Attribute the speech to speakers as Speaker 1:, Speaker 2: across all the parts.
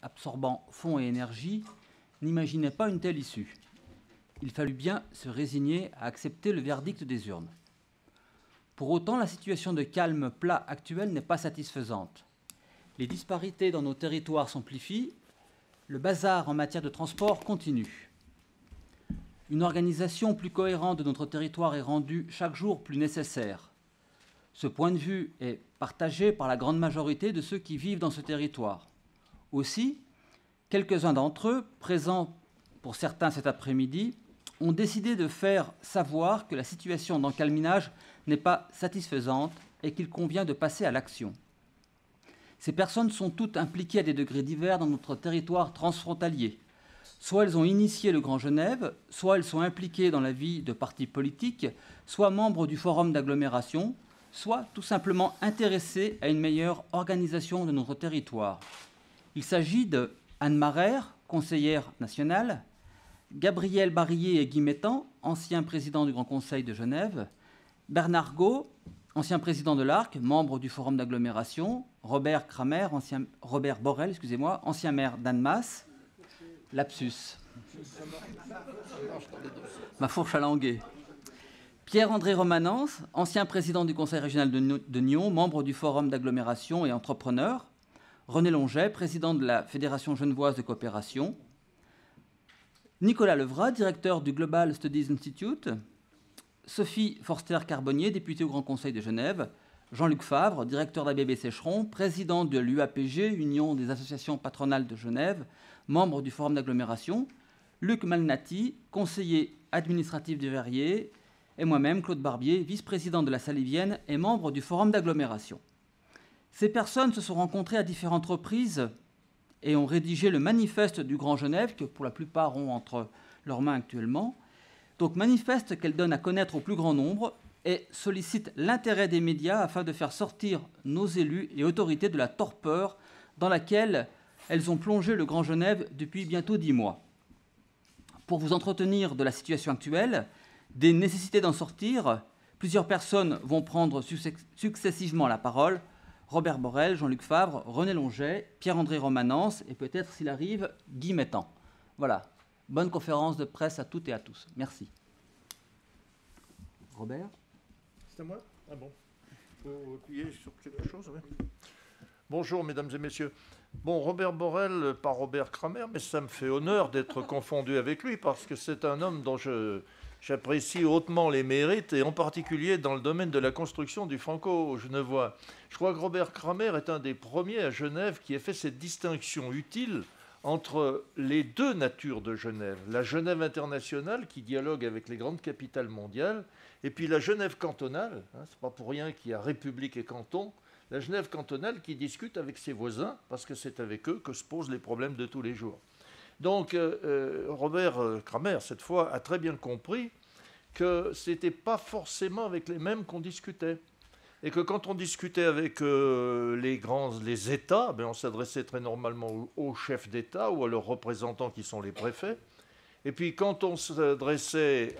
Speaker 1: absorbant fonds et énergie, n'imaginait pas une telle issue. Il fallut bien se résigner à accepter le verdict des urnes. Pour autant, la situation de calme plat actuelle n'est pas satisfaisante. Les disparités dans nos territoires s'amplifient, le bazar en matière de transport continue. Une organisation plus cohérente de notre territoire est rendue chaque jour plus nécessaire. Ce point de vue est partagé par la grande majorité de ceux qui vivent dans ce territoire. Aussi, quelques-uns d'entre eux, présents pour certains cet après-midi, ont décidé de faire savoir que la situation d'encalminage n'est pas satisfaisante et qu'il convient de passer à l'action. Ces personnes sont toutes impliquées à des degrés divers dans notre territoire transfrontalier. Soit elles ont initié le Grand Genève, soit elles sont impliquées dans la vie de partis politiques, soit membres du forum d'agglomération, soit tout simplement intéressées à une meilleure organisation de notre territoire. Il s'agit de Anne Marère, conseillère nationale, Gabriel Barillet et Guy Mettan, ancien président du Grand Conseil de Genève, Bernard Gault, ancien président de l'Arc, membre du Forum d'agglomération, Robert Borel, ancien maire d'Annemasse, lapsus, ma fourche à languer, Pierre-André Romanens, ancien président du Conseil régional de Nyon, membre du Forum d'agglomération et entrepreneur, René Longet, président de la Fédération genevoise de coopération, Nicolas Levrat, directeur du Global Studies Institute, Sophie Forster-Carbonnier, députée au Grand Conseil de Genève, Jean-Luc Favre, directeur d'ABB Sécheron, président de l'UAPG, Union des associations patronales de Genève, membre du Forum d'agglomération, Luc Malnati, conseiller administratif du Verrier, et moi-même, Claude Barbier, vice-président de la Salivienne et membre du Forum d'agglomération. Ces personnes se sont rencontrées à différentes reprises et ont rédigé le manifeste du Grand Genève, que pour la plupart ont entre leurs mains actuellement. Donc manifeste qu'elles donnent à connaître au plus grand nombre et sollicite l'intérêt des médias afin de faire sortir nos élus et autorités de la torpeur dans laquelle elles ont plongé le Grand Genève depuis bientôt 10 mois. Pour vous entretenir de la situation actuelle, des nécessités d'en sortir, plusieurs personnes vont prendre successivement la parole. Robert Borel, Jean-Luc Favre, René Longet, Pierre-André Romanens et peut-être, s'il arrive, Guy Mettan. Voilà. Bonne conférence de presse à toutes et à tous. Merci. Robert ?
Speaker 2: C'est à moi ? Ah bon. Il faut appuyer sur quelque chose, oui. Bonjour, mesdames et messieurs. Bon, Robert Borel, pas Robert Kramer, mais ça me fait honneur d'être confondu avec lui parce que c'est un homme dont j'apprécie hautement les mérites, et en particulier dans le domaine de la construction du franco-genevois. Je crois que Robert Kramer est un des premiers à Genève qui ait fait cette distinction utile entre les deux natures de Genève. La Genève internationale, qui dialogue avec les grandes capitales mondiales, et puis la Genève cantonale, c'est pas pour rien qu'il y a République et canton, la Genève cantonale qui discute avec ses voisins, parce que c'est avec eux que se posent les problèmes de tous les jours. Donc, Robert Kramer, cette fois, a très bien compris que ce n'était pas forcément avec les mêmes qu'on discutait. Et que quand on discutait avec les États, on s'adressait très normalement aux chefs d'État ou à leurs représentants qui sont les préfets. Et puis quand on s'adressait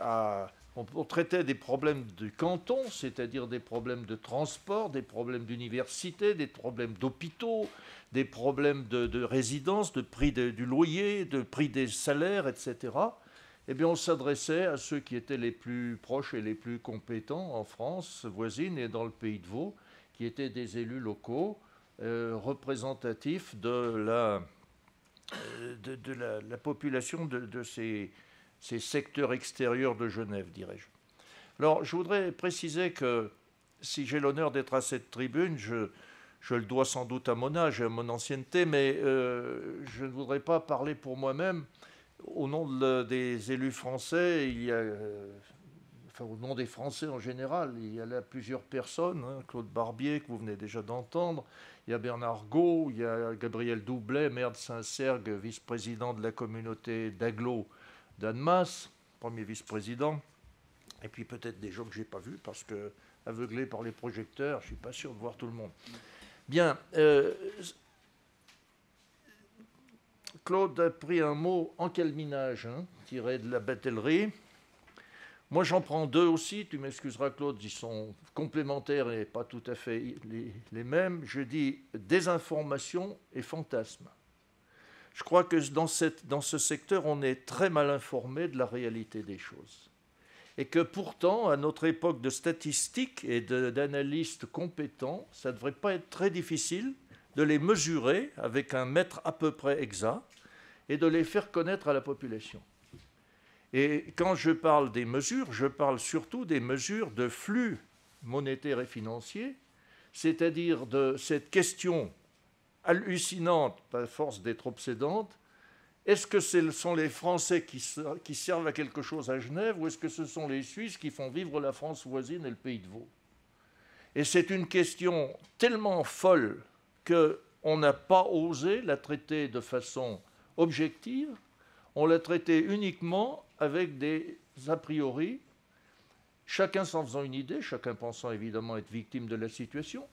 Speaker 2: on traitait des problèmes du canton, c'est-à-dire des problèmes de transport, des problèmes d'université, des problèmes d'hôpitaux, des problèmes de résidence, de prix du loyer, de prix des salaires, etc. Eh bien, on s'adressait à ceux qui étaient les plus proches et les plus compétents en France voisine et dans le Pays de Vaud, qui étaient des élus locaux représentatifs de la population de ces secteurs extérieurs de Genève, dirais-je. Alors, je voudrais préciser que si j'ai l'honneur d'être à cette tribune, je le dois sans doute à mon âge et à mon ancienneté, mais je ne voudrais pas parler pour moi-même. Au nom des élus français, au nom des Français en général, il y a là plusieurs personnes. Claude Barbier, que vous venez déjà d'entendre. Il y a Bernard Gault, il y a Gabriel Doublet, maire de Saint-Sergue, vice-président de la communauté d'agglo d'Annemasse, premier vice-président. Et puis peut-être des gens que je n'ai pas vus, parce que, aveuglé par les projecteurs, je ne suis pas sûr de voir tout le monde. Bien. Claude a pris un mot encalminage, tiré de la batellerie. Moi, j'en prends deux aussi. Tu m'excuseras, Claude, ils sont complémentaires et pas tout à fait les mêmes. Je dis désinformation et fantasme. Je crois que dans ce secteur, on est très mal informé de la réalité des choses. Et que pourtant, à notre époque de statistiques et d'analystes compétents, ça ne devrait pas être très difficile de les mesurer avec un mètre à peu près exact et de les faire connaître à la population. Et quand je parle des mesures, je parle surtout des mesures de flux monétaires et financiers, c'est-à-dire de cette question hallucinante, à force d'être obsédante, est-ce que ce sont les Français qui servent à quelque chose à Genève ou est-ce que ce sont les Suisses qui font vivre la France voisine et le Pays de Vaud? Et c'est une question tellement folle qu'on n'a pas osé la traiter de façon objective, on l'a traitée uniquement avec des a priori, chacun s'en faisant une idée, chacun pensant évidemment être victime de la situation,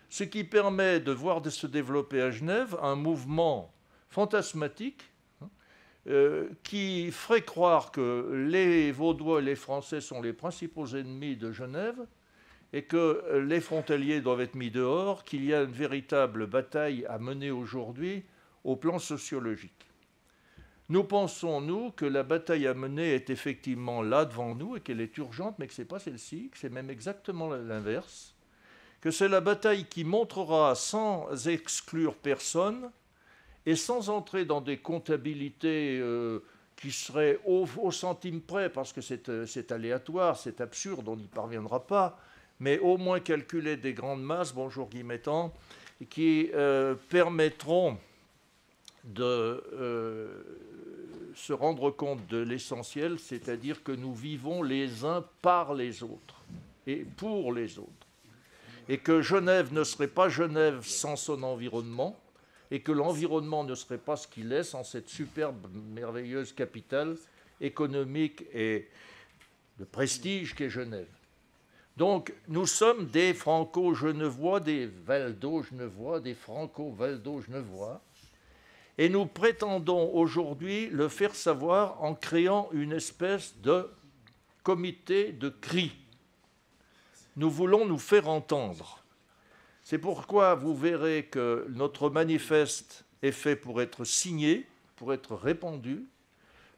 Speaker 2: ce qui permet de voir se développer à Genève un mouvement fantasmatique qui ferait croire que les Vaudois et les Français sont les principaux ennemis de Genève et que les frontaliers doivent être mis dehors, qu'il y a une véritable bataille à mener aujourd'hui au plan sociologique. Nous pensons, nous, que la bataille à mener est effectivement là devant nous et qu'elle est urgente, mais que ce n'est pas celle-ci, que c'est même exactement l'inverse, que c'est la bataille qui montrera sans exclure personne et sans entrer dans des comptabilités qui seraient au centime près, parce que c'est aléatoire, c'est absurde, on n'y parviendra pas, mais au moins calculer des grandes masses, bonjour Guy Mettan, qui permettront de se rendre compte de l'essentiel, c'est-à-dire que nous vivons les uns par les autres et pour les autres. Et que Genève ne serait pas Genève sans son environnement, et que l'environnement ne serait pas ce qu'il est sans cette superbe, merveilleuse capitale économique et de prestige qu'est Genève. Donc, nous sommes des Franco-Genevois, des Valdo-Genevois, des Franco-Valdo-Genevois, et nous prétendons aujourd'hui le faire savoir en créant une espèce de comité de cri. Nous voulons nous faire entendre. C'est pourquoi vous verrez que notre manifeste est fait pour être signé, pour être répandu,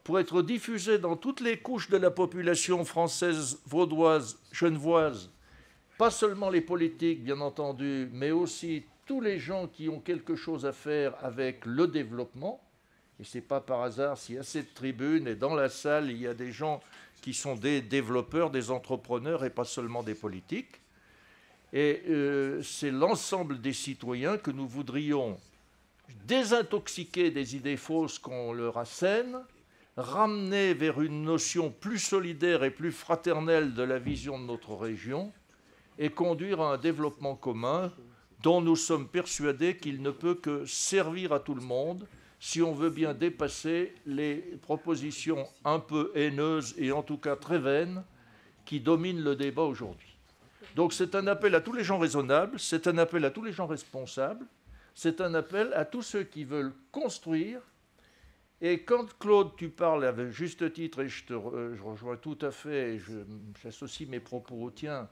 Speaker 2: pour être diffusé dans toutes les couches de la population française, vaudoise, genevoise, pas seulement les politiques, bien entendu, mais aussi tous les gens qui ont quelque chose à faire avec le développement. Et ce n'est pas par hasard s'il y a cette tribune et dans la salle, il y a des gens qui sont des développeurs, des entrepreneurs et pas seulement des politiques. Et c'est l'ensemble des citoyens que nous voudrions désintoxiquer des idées fausses qu'on leur assène, ramener vers une notion plus solidaire et plus fraternelle de la vision de notre région et conduire à un développement commun dont nous sommes persuadés qu'il ne peut que servir à tout le monde si on veut bien dépasser les propositions un peu haineuses et en tout cas très vaines qui dominent le débat aujourd'hui. Donc c'est un appel à tous les gens raisonnables, c'est un appel à tous les gens responsables, c'est un appel à tous ceux qui veulent construire. Et quand, Claude, tu parles avec juste titre, et je rejoins tout à fait, et j'associe mes propos aux tiens,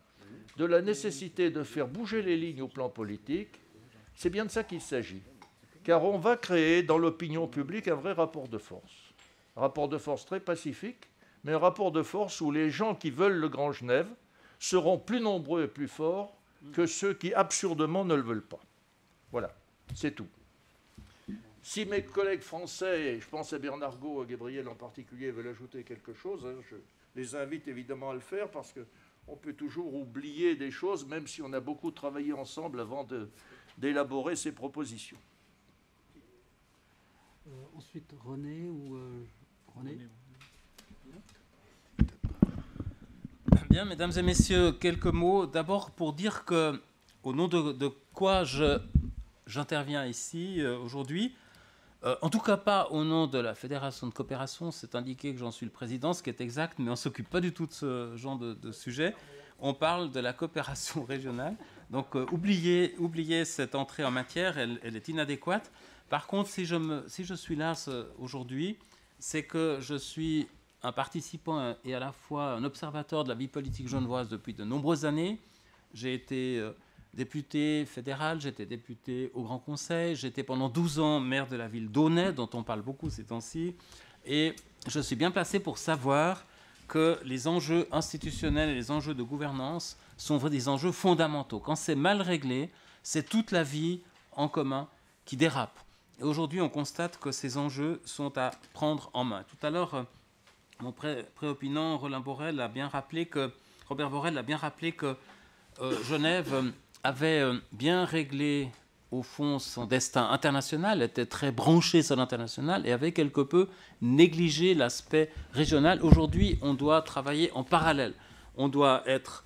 Speaker 2: de la nécessité de faire bouger les lignes au plan politique, c'est bien de ça qu'il s'agit. Car on va créer dans l'opinion publique un vrai rapport de force. Un rapport de force très pacifique, mais un rapport de force où les gens qui veulent le Grand Genève seront plus nombreux et plus forts que ceux qui absurdement ne le veulent pas. Voilà, c'est tout. Si mes collègues français, et je pense à Bernard Gault, à Gabriel en particulier, veulent ajouter quelque chose, je les invite évidemment à le faire parce qu'on peut toujours oublier des choses, même si on a beaucoup travaillé ensemble avant d'élaborer ces propositions.
Speaker 1: Ensuite, René ou René.
Speaker 3: Bien, mesdames et messieurs, quelques mots. D'abord pour dire que, au nom de quoi j'interviens ici aujourd'hui, en tout cas pas au nom de la Fédération de coopération, c'est indiqué que j'en suis le président, ce qui est exact, mais on ne s'occupe pas du tout de ce genre de sujet. On parle de la coopération régionale. Donc oubliez cette entrée en matière, elle est inadéquate. Par contre, si je suis là aujourd'hui, c'est que je suis un participant et à la fois un observateur de la vie politique genevoise depuis de nombreuses années. J'ai été député fédéral, j'étais député au Grand Conseil, j'étais pendant 12 ans maire de la ville d'Aunay, dont on parle beaucoup ces temps-ci, et je suis bien placé pour savoir que les enjeux institutionnels et les enjeux de gouvernance sont des enjeux fondamentaux. Quand c'est mal réglé, c'est toute la vie en commun qui dérape. Et aujourd'hui, on constate que ces enjeux sont à prendre en main. Tout à l'heure, mon préopinant Robert Borrell a bien rappelé que Genève avait bien réglé, au fond, son destin international, était très branché sur l'international et avait quelque peu négligé l'aspect régional. Aujourd'hui, on doit travailler en parallèle. On doit être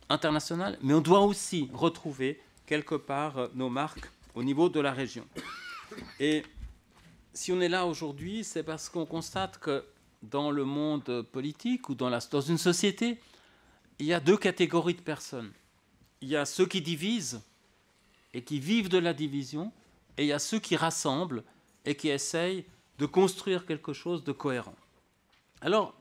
Speaker 3: international, mais on doit aussi retrouver quelque part nos marques au niveau de la région. Et si on est là aujourd'hui, c'est parce qu'on constate que dans le monde politique ou dans une société, il y a deux catégories de personnes. Il y a ceux qui divisent et qui vivent de la division, et il y a ceux qui rassemblent et qui essayent de construire quelque chose de cohérent. Alors,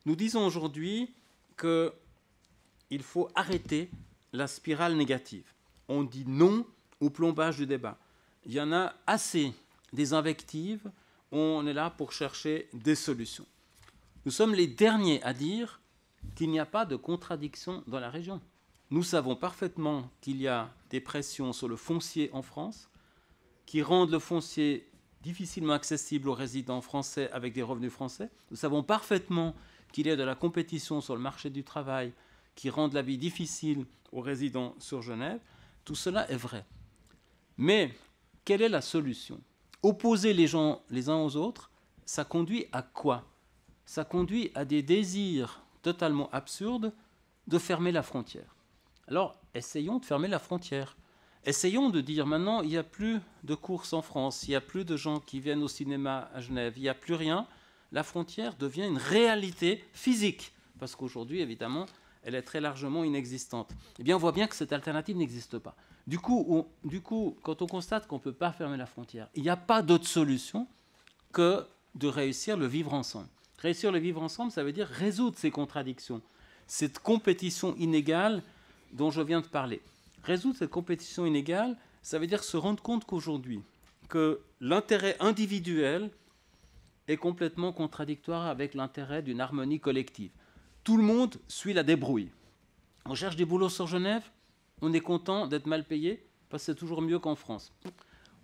Speaker 3: nous disons aujourd'hui qu'il faut arrêter la spirale négative. On dit non au plombage du débat. Il y en a assez des invectives, on est là pour chercher des solutions. Nous sommes les derniers à dire qu'il n'y a pas de contradiction dans la région. Nous savons parfaitement qu'il y a des pressions sur le foncier en France qui rendent le foncier difficilement accessible aux résidents français avec des revenus français. Nous savons parfaitement qu'il y a de la compétition sur le marché du travail qui rendent la vie difficile aux résidents sur Genève. Tout cela est vrai. Mais quelle est la solution ? Opposer les gens les uns aux autres, ça conduit à quoi ? Ça conduit à des désirs totalement absurdes de fermer la frontière. Alors, essayons de fermer la frontière. Essayons de dire maintenant, il n'y a plus de courses en France, il n'y a plus de gens qui viennent au cinéma à Genève, il n'y a plus rien. La frontière devient une réalité physique, parce qu'aujourd'hui, évidemment, elle est très largement inexistante. Eh bien, on voit bien que cette alternative n'existe pas. Du coup, quand on constate qu'on ne peut pas fermer la frontière, il n'y a pas d'autre solution que de réussir le vivre ensemble. Réussir le vivre ensemble, ça veut dire résoudre ces contradictions, cette compétition inégale dont je viens de parler. Résoudre cette compétition inégale, ça veut dire se rendre compte qu'aujourd'hui, que l'intérêt individuel est complètement contradictoire avec l'intérêt d'une harmonie collective. Tout le monde suit la débrouille. On cherche des boulots sur Genève, on est content d'être mal payé, parce que c'est toujours mieux qu'en France.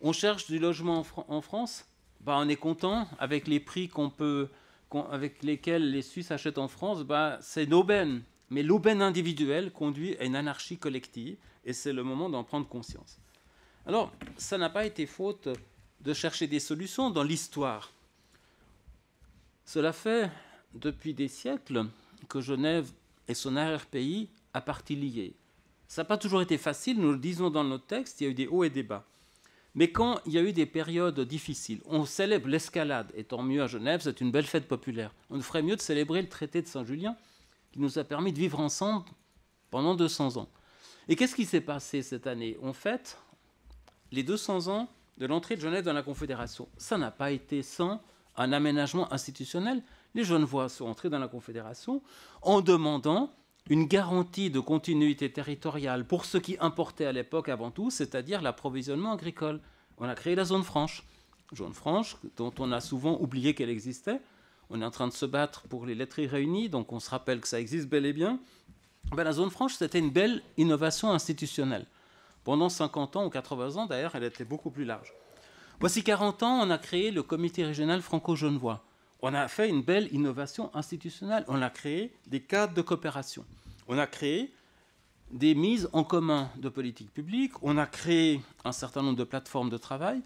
Speaker 3: On cherche du logement en France, on est content avec les prix avec lesquels les Suisses achètent en France, c'est une aubaine. Mais l'aubaine individuelle conduit à une anarchie collective, et c'est le moment d'en prendre conscience. Alors, ça n'a pas été faute de chercher des solutions dans l'histoire. Cela fait depuis des siècles que Genève et son arrière-pays à partie liée. Ça n'a pas toujours été facile, nous le disons dans notre texte, il y a eu des hauts et des bas. Mais quand il y a eu des périodes difficiles, on célèbre l'escalade, et tant mieux à Genève, c'est une belle fête populaire. On ferait mieux de célébrer le traité de Saint-Julien, qui nous a permis de vivre ensemble pendant 200 ans. Et qu'est-ce qui s'est passé cette année ? On fête les 200 ans de l'entrée de Genève dans la Confédération. Ça n'a pas été sans un aménagement institutionnel. Les Genevois sont entrés dans la Confédération en demandant une garantie de continuité territoriale pour ce qui importait à l'époque avant tout, c'est-à-dire l'approvisionnement agricole. On a créé la zone franche dont on a souvent oublié qu'elle existait. On est en train de se battre pour les laiteries réunies, donc on se rappelle que ça existe bel et bien. La zone franche, c'était une belle innovation institutionnelle. Pendant 50 ans ou 80 ans, d'ailleurs, elle était beaucoup plus large. Voici 40 ans, on a créé le comité régional franco-genevois. On a fait une belle innovation institutionnelle. On a créé des cadres de coopération. On a créé des mises en commun de politiques publiques. On a créé un certain nombre de plateformes de travail.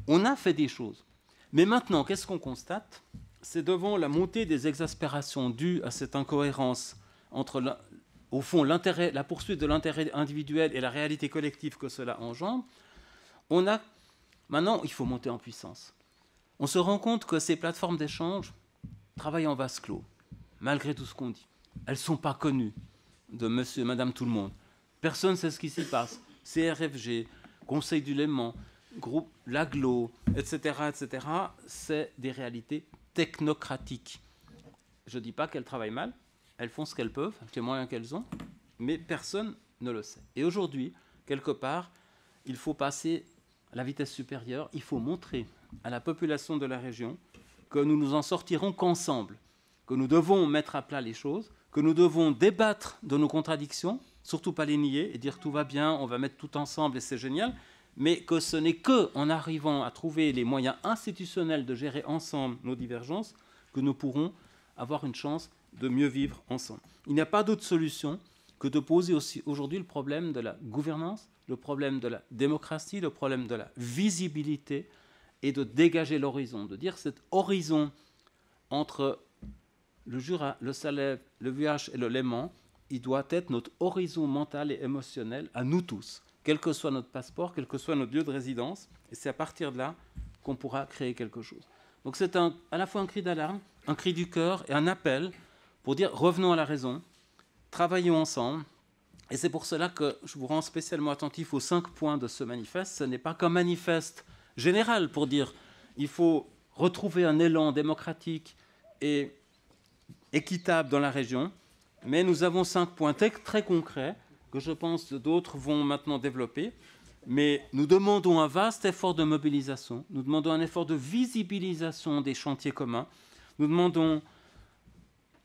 Speaker 3: On a fait des choses. Mais maintenant, qu'est-ce qu'on constate ? C'est devant la montée des exaspérations dues à cette incohérence entre, au fond, la poursuite de l'intérêt individuel et la réalité collective que cela engendre. Maintenant, il faut monter en puissance. On se rend compte que ces plateformes d'échange travaillent en vase clos, malgré tout ce qu'on dit. Elles ne sont pas connues de monsieur et madame tout le monde. Personne ne sait ce qui s'y passe. CRFG, Conseil du Léman, groupe L'Aglo, etc., c'est des réalités technocratiques. Je ne dis pas qu'elles travaillent mal, elles font ce qu'elles peuvent, avec les moyens qu'elles ont, mais personne ne le sait. Et aujourd'hui, quelque part, il faut passer à la vitesse supérieure. Il faut montrer à la population de la région que nous nous en sortirons qu'ensemble, que nous devons mettre à plat les choses, que nous devons débattre de nos contradictions, surtout pas les nier et dire tout va bien, on va mettre tout ensemble et c'est génial, mais que ce n'est qu'en arrivant à trouver les moyens institutionnels de gérer ensemble nos divergences que nous pourrons avoir une chance de mieux vivre ensemble. Il n'y a pas d'autre solution que de poser aussi aujourd'hui le problème de la gouvernance, le problème de la démocratie, le problème de la visibilité et de dégager l'horizon, de dire cet horizon entre le Jura, le Salève, le Vuache et le Léman, il doit être notre horizon mental et émotionnel à nous tous, quel que soit notre passeport, quel que soit notre lieu de résidence, et c'est à partir de là qu'on pourra créer quelque chose. Donc c'est à la fois un cri d'alarme, un cri du cœur et un appel pour dire revenons à la raison, travaillons ensemble. Et c'est pour cela que je vous rends spécialement attentif aux 5 points de ce manifeste. Ce n'est pas qu'un manifeste général pour dire il faut retrouver un élan démocratique et équitable dans la région, mais nous avons 5 points très concrets que je pense d'autres vont maintenant développer. Mais nous demandons un vaste effort de mobilisation, nous demandons un effort de visibilisation des chantiers communs, nous demandons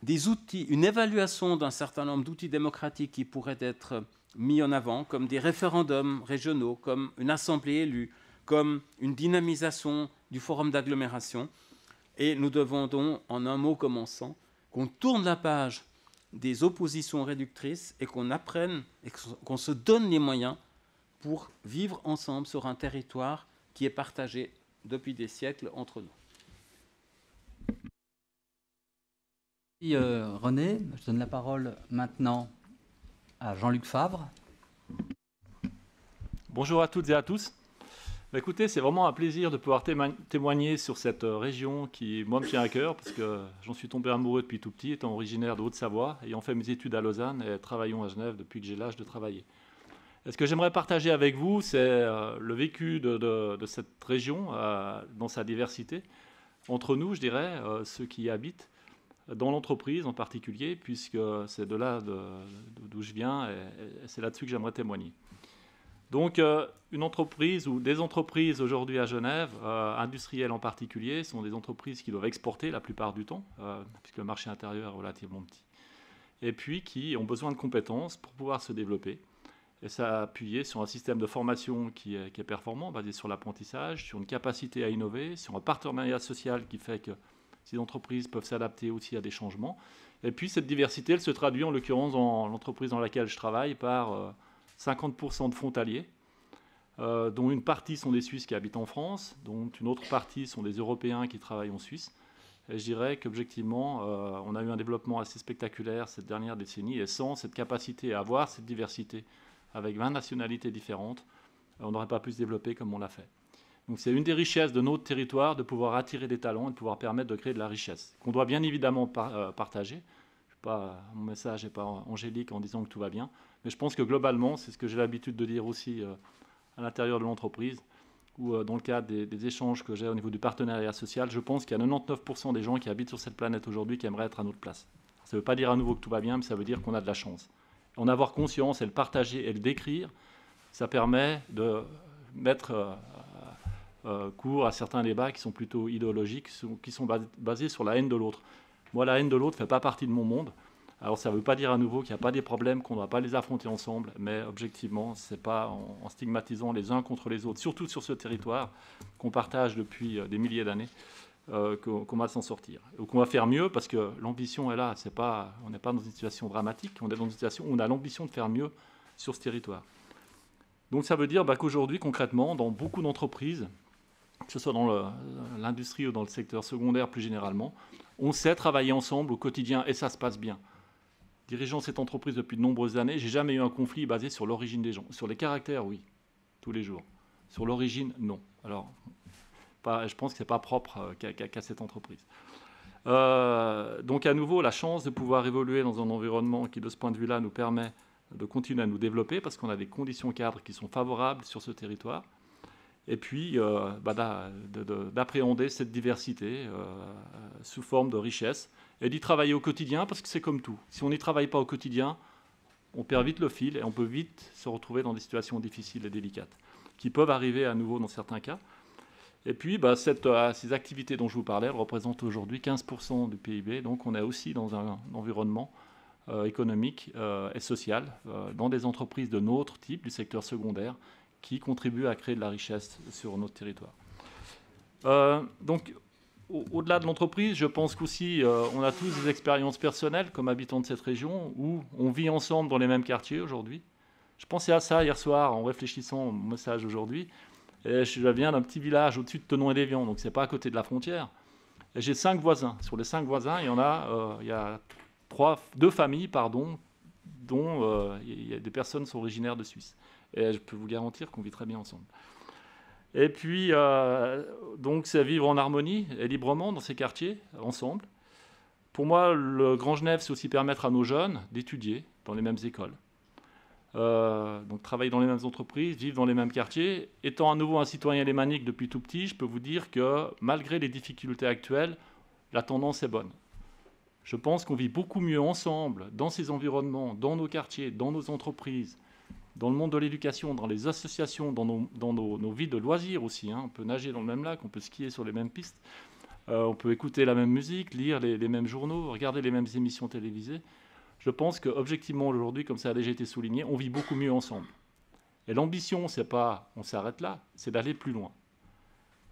Speaker 3: des outils, une évaluation d'un certain nombre d'outils démocratiques qui pourraient être mis en avant, comme des référendums régionaux, comme une assemblée élue, comme une dynamisation du forum d'agglomération. Et nous demandons, en un mot commençant, qu'on tourne la page des oppositions réductrices et qu'on apprenne et qu'on se donne les moyens pour vivre ensemble sur un territoire qui est partagé depuis des siècles entre nous.
Speaker 1: Merci René. Je donne la parole maintenant à Jean-Luc Favre.
Speaker 4: Bonjour à toutes et à tous. Écoutez, c'est vraiment un plaisir de pouvoir témoigner sur cette région qui, moi, me tient à cœur, parce que j'en suis tombé amoureux depuis tout petit, étant originaire de Haute-Savoie, ayant fait mes études à Lausanne et travaillant à Genève depuis que j'ai l'âge de travailler. Et ce que j'aimerais partager avec vous, c'est le vécu de cette région dans sa diversité. Entre nous, je dirais, ceux qui y habitent, dans l'entreprise en particulier, puisque c'est de là d'où je viens et c'est là-dessus que j'aimerais témoigner. Donc, une entreprise ou des entreprises aujourd'hui à Genève, industrielles en particulier, sont des entreprises qui doivent exporter la plupart du temps, puisque le marché intérieur est relativement petit, et puis qui ont besoin de compétences pour pouvoir se développer. Et ça a appuyé sur un système de formation qui est performant, basé sur l'apprentissage, sur une capacité à innover, sur un partenariat social qui fait que ces entreprises peuvent s'adapter aussi à des changements. Et puis cette diversité, elle se traduit en l'occurrence dans l'entreprise dans laquelle je travaille par 50% de frontaliers, dont une partie sont des Suisses qui habitent en France, dont une autre partie sont des Européens qui travaillent en Suisse. Et je dirais qu'objectivement, on a eu un développement assez spectaculaire cette dernière décennie, et sans cette capacité à avoir cette diversité avec 20 nationalités différentes, on n'aurait pas pu se développer comme on l'a fait. Donc c'est une des richesses de notre territoire de pouvoir attirer des talents et de pouvoir permettre de créer de la richesse, qu'on doit bien évidemment partager. Mon message n'est pas angélique en disant que tout va bien, mais je pense que globalement, c'est ce que j'ai l'habitude de dire aussi à l'intérieur de l'entreprise, ou dans le cadre des échanges que j'ai au niveau du partenariat social, je pense qu'il y a 99% des gens qui habitent sur cette planète aujourd'hui qui aimeraient être à notre place. Ça ne veut pas dire à nouveau que tout va bien, mais ça veut dire qu'on a de la chance. En avoir conscience et le partager et le décrire, ça permet de mettre cours à certains débats qui sont plutôt idéologiques, qui sont basés sur la haine de l'autre. Moi, la haine de l'autre ne fait pas partie de mon monde. Alors ça ne veut pas dire à nouveau qu'il n'y a pas des problèmes, qu'on ne doit pas les affronter ensemble, mais objectivement, ce n'est pas en stigmatisant les uns contre les autres, surtout sur ce territoire qu'on partage depuis des milliers d'années, qu'on va s'en sortir. Ou qu'on va faire mieux, parce que l'ambition est là. On n'est pas dans une situation dramatique, on est dans une situation où on a l'ambition de faire mieux sur ce territoire. Donc ça veut dire qu'aujourd'hui, concrètement, dans beaucoup d'entreprises, que ce soit dans l'industrie ou dans le secteur secondaire plus généralement, on sait travailler ensemble au quotidien et ça se passe bien. Dirigeant cette entreprise depuis de nombreuses années, j'ai jamais eu un conflit basé sur l'origine des gens. Sur les caractères, oui, tous les jours. Sur l'origine, non. Alors, je pense que ce n'est pas propre qu'à cette entreprise. Donc à nouveau, la chance de pouvoir évoluer dans un environnement qui, de ce point de vue-là, nous permet de continuer à nous développer parce qu'on a des conditions cadres qui sont favorables sur ce territoire. Et puis d'appréhender cette diversité sous forme de richesse et d'y travailler au quotidien parce que c'est comme tout. Si on n'y travaille pas au quotidien, on perd vite le fil et on peut vite se retrouver dans des situations difficiles et délicates, qui peuvent arriver à nouveau dans certains cas. Et puis, ces activités dont je vous parlais, elles représentent aujourd'hui 15% du PIB, donc on est aussi dans un environnement économique et social, dans des entreprises de notre type, du secteur secondaire, qui contribuent à créer de la richesse sur notre territoire. Donc, au-delà de l'entreprise, je pense qu'aussi, on a tous des expériences personnelles comme habitants de cette région, où on vit ensemble dans les mêmes quartiers aujourd'hui. Je pensais à ça hier soir en réfléchissant au message aujourd'hui. Et je viens d'un petit village au-dessus de Thonon-et-Lévian, donc ce n'est pas à côté de la frontière. Et j'ai 5 voisins. Sur les 5 voisins, il y a 2 familles, dont il y a des personnes qui sont originaires de Suisse. Et je peux vous garantir qu'on vit très bien ensemble. Et puis, donc, c'est vivre en harmonie et librement dans ces quartiers, ensemble. Pour moi, le Grand Genève, c'est aussi permettre à nos jeunes d'étudier dans les mêmes écoles. Donc travailler dans les mêmes entreprises, vivre dans les mêmes quartiers. Étant à nouveau un citoyen lémanique depuis tout petit, je peux vous dire que malgré les difficultés actuelles, la tendance est bonne. Je pense qu'on vit beaucoup mieux ensemble dans ces environnements, dans nos quartiers, dans nos entreprises, dans le monde de l'éducation, dans les associations, dans nos vies de loisirs aussi. On peut nager dans le même lac, on peut skier sur les mêmes pistes, on peut écouter la même musique, lire les mêmes journaux, regarder les mêmes émissions télévisées. Je pense qu'objectivement, aujourd'hui, comme ça a déjà été souligné, on vit beaucoup mieux ensemble. Et l'ambition, c'est pas on s'arrête là, c'est d'aller plus loin.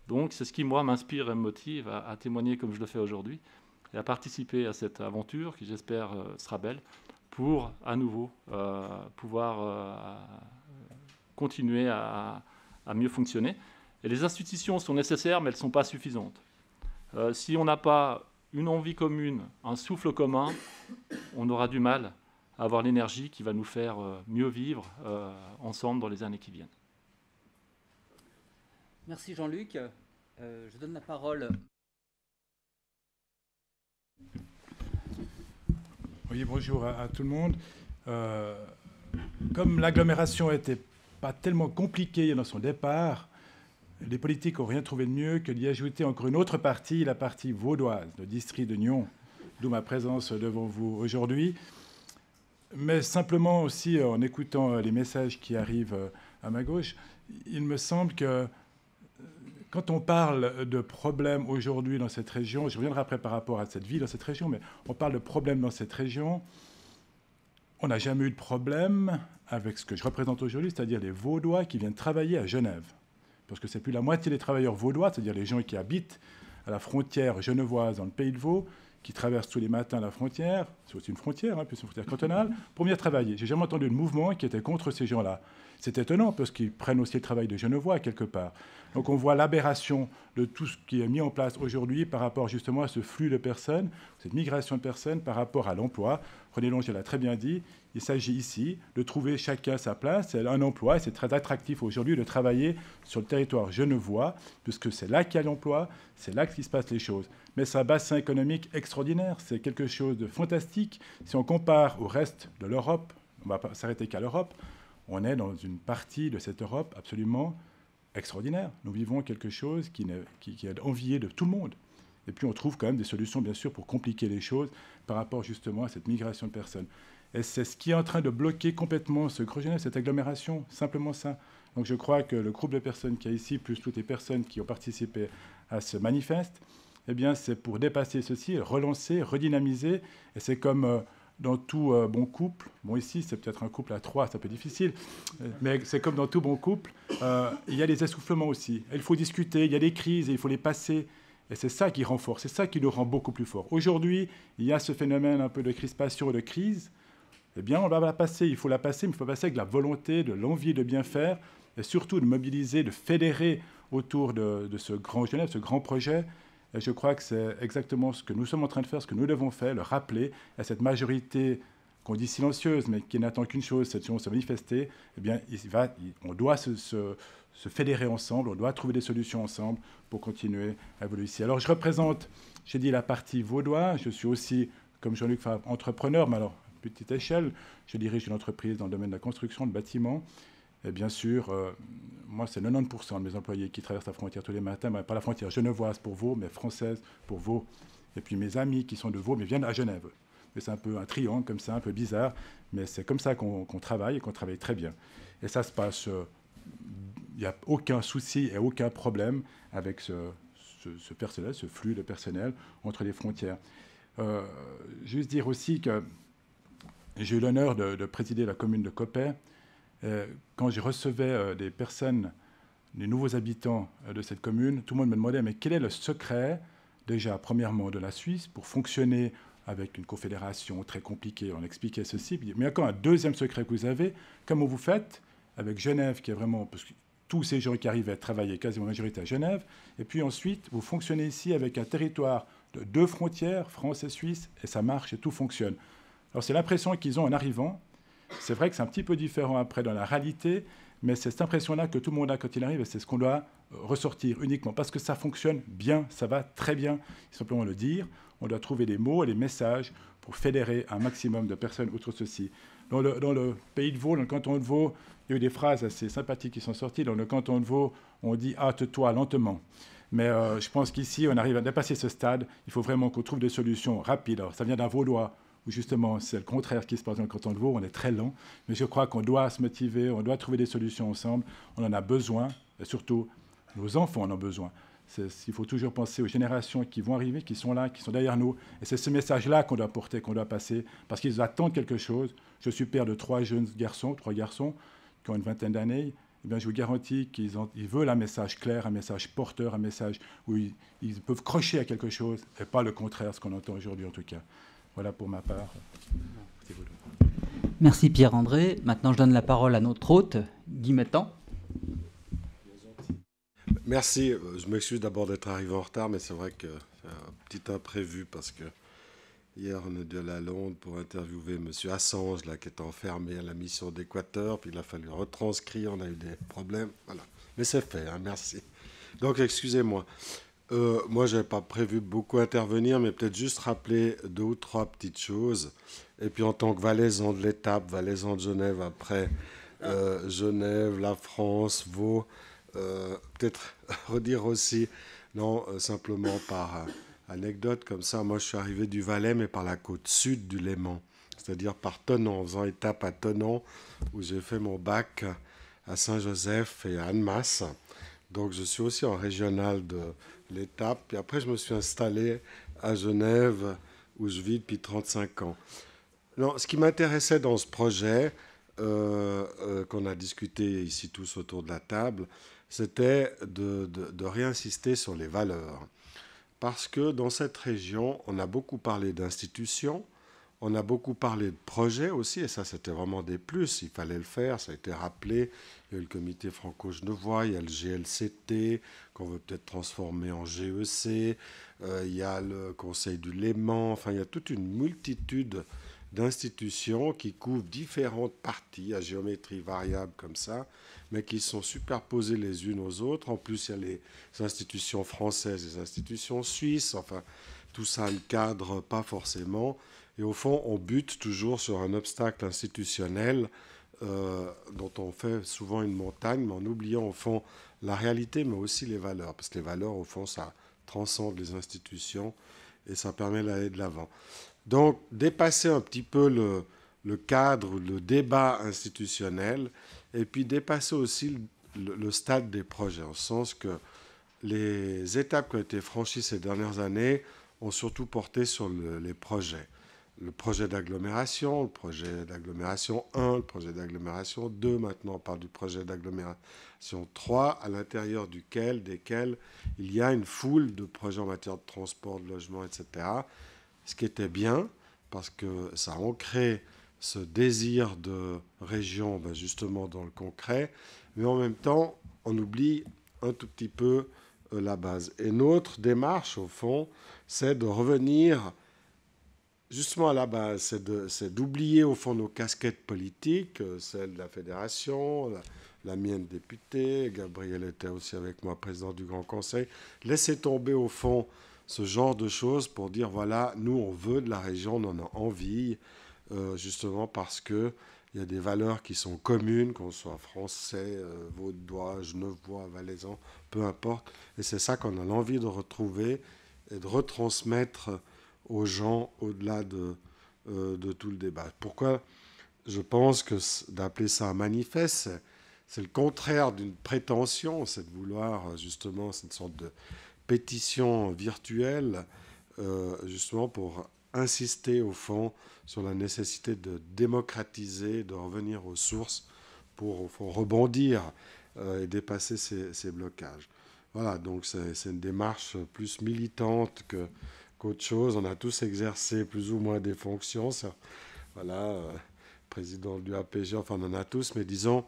Speaker 4: Donc, c'est ce qui, moi, m'inspire et me motive à témoigner comme je le fais aujourd'hui et à participer à cette aventure qui, j'espère, sera belle pour, à nouveau, pouvoir continuer à mieux fonctionner. Et les institutions sont nécessaires, mais elles ne sont pas suffisantes. Si on n'a pas une envie commune, un souffle commun, on aura du mal à avoir l'énergie qui va nous faire mieux vivre ensemble dans les années qui viennent.
Speaker 1: Merci Jean-Luc. Je donne la parole.
Speaker 5: Oui, bonjour à tout le monde. Comme l'agglomération n'était pas tellement compliquée dans son départ, les politiques n'ont rien trouvé de mieux que d'y ajouter encore une autre partie, la partie vaudoise, le district de Nyon, d'où ma présence devant vous aujourd'hui. Mais simplement aussi, en écoutant les messages qui arrivent à ma gauche, il me semble que quand on parle de problèmes aujourd'hui dans cette région, je reviendrai après par rapport à cette ville dans cette région, mais on parle de problèmes dans cette région, on n'a jamais eu de problème avec ce que je représente aujourd'hui, c'est-à-dire les Vaudois qui viennent travailler à Genève. Parce que c'est plus la moitié des travailleurs vaudois, c'est-à-dire les gens qui habitent à la frontière genevoise dans le Pays de Vaud, qui traversent tous les matins la frontière, c'est aussi une frontière, puis c'est une frontière cantonale, pour venir travailler. J'ai jamais entendu de mouvement qui était contre ces gens-là. C'est étonnant parce qu'ils prennent aussi le travail de Genevois quelque part. Donc on voit l'aberration de tout ce qui est mis en place aujourd'hui par rapport justement à ce flux de personnes, cette migration de personnes par rapport à l'emploi. René Longier l'a très bien dit, il s'agit ici de trouver chacun sa place. C'est un emploi et c'est très attractif aujourd'hui de travailler sur le territoire genevois puisque c'est là qu'il y a l'emploi, c'est là qu'il se passe les choses. Mais c'est un bassin économique extraordinaire, c'est quelque chose de fantastique. Si on compare au reste de l'Europe, on ne va pas s'arrêter qu'à l'Europe, on est dans une partie de cette Europe absolument extraordinaire. Nous vivons quelque chose qui est envié de tout le monde. Et puis on trouve quand même des solutions, bien sûr, pour compliquer les choses par rapport justement à cette migration de personnes. Et c'est ce qui est en train de bloquer complètement ce Grand Genève, cette agglomération, simplement ça. Donc je crois que le groupe de personnes qu'il y a ici, plus toutes les personnes qui ont participé à ce manifeste, eh bien c'est pour dépasser ceci, relancer, redynamiser. Et c'est comme dans tout bon couple, bon ici c'est peut-être un couple à 3, c'est un peu difficile, mais c'est comme dans tout bon couple, il y a des essoufflements aussi. Et il faut discuter, il y a des crises et il faut les passer. Et c'est ça qui renforce, c'est ça qui nous rend beaucoup plus forts. Aujourd'hui, il y a ce phénomène un peu de crispation et de crise. Eh bien, on va la passer, il faut la passer, mais il faut passer avec la volonté, de l'envie de bien faire, et surtout de mobiliser, de fédérer autour de ce grand Genève, ce grand projet. Et je crois que c'est exactement ce que nous sommes en train de faire, ce que nous devons faire, le rappeler à cette majorité qu'on dit silencieuse, mais qui n'attend qu'une chose, cette chose se manifester. Eh bien, on doit se fédérer ensemble, on doit trouver des solutions ensemble pour continuer à évoluer ici. Alors, je représente, j'ai dit, la partie vaudoise. Je suis aussi, comme Jean-Luc Favre, entrepreneur, mais alors, petite échelle. Je dirige une entreprise dans le domaine de la construction, de bâtiments. Et bien sûr, moi, c'est 90% de mes employés qui traversent la frontière tous les matins, pas la frontière genevoise pour Vaud, mais française pour Vaud. Et puis mes amis qui sont de Vaud, mais viennent à Genève. mais c'est un peu un triangle comme ça, un peu bizarre, mais c'est comme ça qu'on travaille et qu'on travaille très bien. Et ça se passe, il n'y a aucun souci et aucun problème avec ce personnel, ce flux de personnel entre les frontières. Juste dire aussi que j'ai eu l'honneur de présider la commune de Coppet. Quand je recevais des personnes, des nouveaux habitants de cette commune, tout le monde me demandait mais quel est le secret, déjà premièrement de la Suisse, pour fonctionner avec une confédération très compliquée. On expliquait ceci, mais il y a encore un deuxième secret que vous avez, comment vous faites avec Genève, qui est vraiment... Parce que tous ces gens qui arrivaient à travailler, quasiment la majorité à Genève, et puis ensuite, vous fonctionnez ici avec un territoire de 2 frontières, France et Suisse, et ça marche et tout fonctionne. Alors c'est l'impression qu'ils ont en arrivant. C'est vrai que c'est un petit peu différent après dans la réalité, mais c'est cette impression-là que tout le monde a quand il arrive, et c'est ce qu'on doit ressortir uniquement, parce que ça fonctionne bien, ça va très bien, simplement le dire. On doit trouver des mots et des messages pour fédérer un maximum de personnes outre ceci. Dans le pays de Vaud, dans le canton de Vaud, il y a eu des phrases assez sympathiques qui sont sorties. Dans le canton de Vaud, on dit « hâte-toi lentement ». Mais je pense qu'ici, on arrive à dépasser ce stade. Il faut vraiment qu'on trouve des solutions rapides. Alors, ça vient d'un Vaudois, où justement, c'est le contraire qui se passe dans le canton de Vaud. On est très lent. Mais je crois qu'on doit se motiver, on doit trouver des solutions ensemble. On en a besoin, et surtout, nos enfants en ont besoin. Il faut toujours penser aux générations qui vont arriver, qui sont là, qui sont derrière nous. Et c'est ce message-là qu'on doit porter, qu'on doit passer, parce qu'ils attendent quelque chose. Je suis père de 3 garçons qui ont une vingtaine d'années. Eh bien, je vous garantis qu'ils veulent un message clair, un message porteur, un message où ils peuvent crocher à quelque chose, et pas le contraire, ce qu'on entend aujourd'hui en tout cas. Voilà pour ma part.
Speaker 1: Merci Pierre-André. Maintenant, je donne la parole à notre hôte, Guy Mettan.
Speaker 6: Merci. Je m'excuse d'abord d'être arrivé en retard, mais c'est vrai que c'est un petit imprévu parce que hier, on est dû aller à Londres pour interviewer M. Assange, là, qui est enfermé à la mission d'Équateur. Puis il a fallu retranscrire, on a eu des problèmes. Voilà. Mais c'est fait, hein, merci. Donc, excusez-moi. Moi, je n'avais pas prévu beaucoup intervenir, mais peut-être juste rappeler 2 ou 3 petites choses. Et puis, en tant que valaisan de l'étape, valaisan de Genève, après Genève, la France, Vaud, peut-être redire aussi, non, simplement par anecdote comme ça, moi je suis arrivé du Valais, mais par la côte sud du Léman, c'est-à-dire par Thonon, en faisant étape à Thonon, où j'ai fait mon bac à Saint-Joseph et à Annemasse. Donc je suis aussi en régional de l'étape. Puis après, je me suis installé à Genève, où je vis depuis 35 ans. Non, ce qui m'intéressait dans ce projet, qu'on a discuté ici tous autour de la table, c'était de réinsister sur les valeurs. Parce que dans cette région, on a beaucoup parlé d'institutions, on a beaucoup parlé de projets aussi, et ça c'était vraiment des plus, il fallait le faire, ça a été rappelé. Il y a eu le comité franco-genevois, il y a le GLCT, qu'on veut peut-être transformer en GEC, il y a le Conseil du Léman, enfin il y a toute une multitude d'institutions qui couvrent différentes parties à géométrie variable comme ça, mais qui sont superposées les unes aux autres. En plus, il y a les institutions françaises, les institutions suisses, enfin, tout ça ne cadre pas forcément. Et au fond, on bute toujours sur un obstacle institutionnel dont on fait souvent une montagne, mais en oubliant au fond la réalité, mais aussi les valeurs. Parce que les valeurs, au fond, ça transcende les institutions et ça permet d'aller de l'avant. Donc, dépasser un petit peu le cadre, le débat institutionnel, et puis dépasser aussi le stade des projets, en ce sens que les étapes qui ont été franchies ces dernières années ont surtout porté sur les projets. Le projet d'agglomération, le projet d'agglomération 1, le projet d'agglomération 2, maintenant on parle du projet d'agglomération 3, à l'intérieur desquels il y a une foule de projets en matière de transport, de logement, etc., ce qui était bien, parce que ça ancrait ce désir de région justement dans le concret, mais en même temps, on oublie un tout petit peu la base. Et notre démarche, au fond, c'est de revenir justement à la base, c'est d'oublier au fond nos casquettes politiques, celle de la fédération, la mienne députée, Gabriel était aussi avec moi président du Grand Conseil, laisser tomber au fond ce genre de choses pour dire, voilà, nous, on veut de la région, on en a envie, justement parce qu'il y a des valeurs qui sont communes, qu'on soit français, vaudois, genevois, valaisan, peu importe. Et c'est ça qu'on a l'envie de retrouver et de retransmettre aux gens au-delà de de tout le débat. Pourquoi je pense que d'appeler ça un manifeste, c'est le contraire d'une prétention, c'est de vouloir justement, c'est une sorte de pétition virtuelle, justement pour insister au fond sur la nécessité de démocratiser, de revenir aux sources pour au fond rebondir et dépasser ces blocages. Voilà, donc c'est une démarche plus militante qu'autre chose. On a tous exercé plus ou moins des fonctions. Voilà, président du APG, enfin on en a tous, mais disons,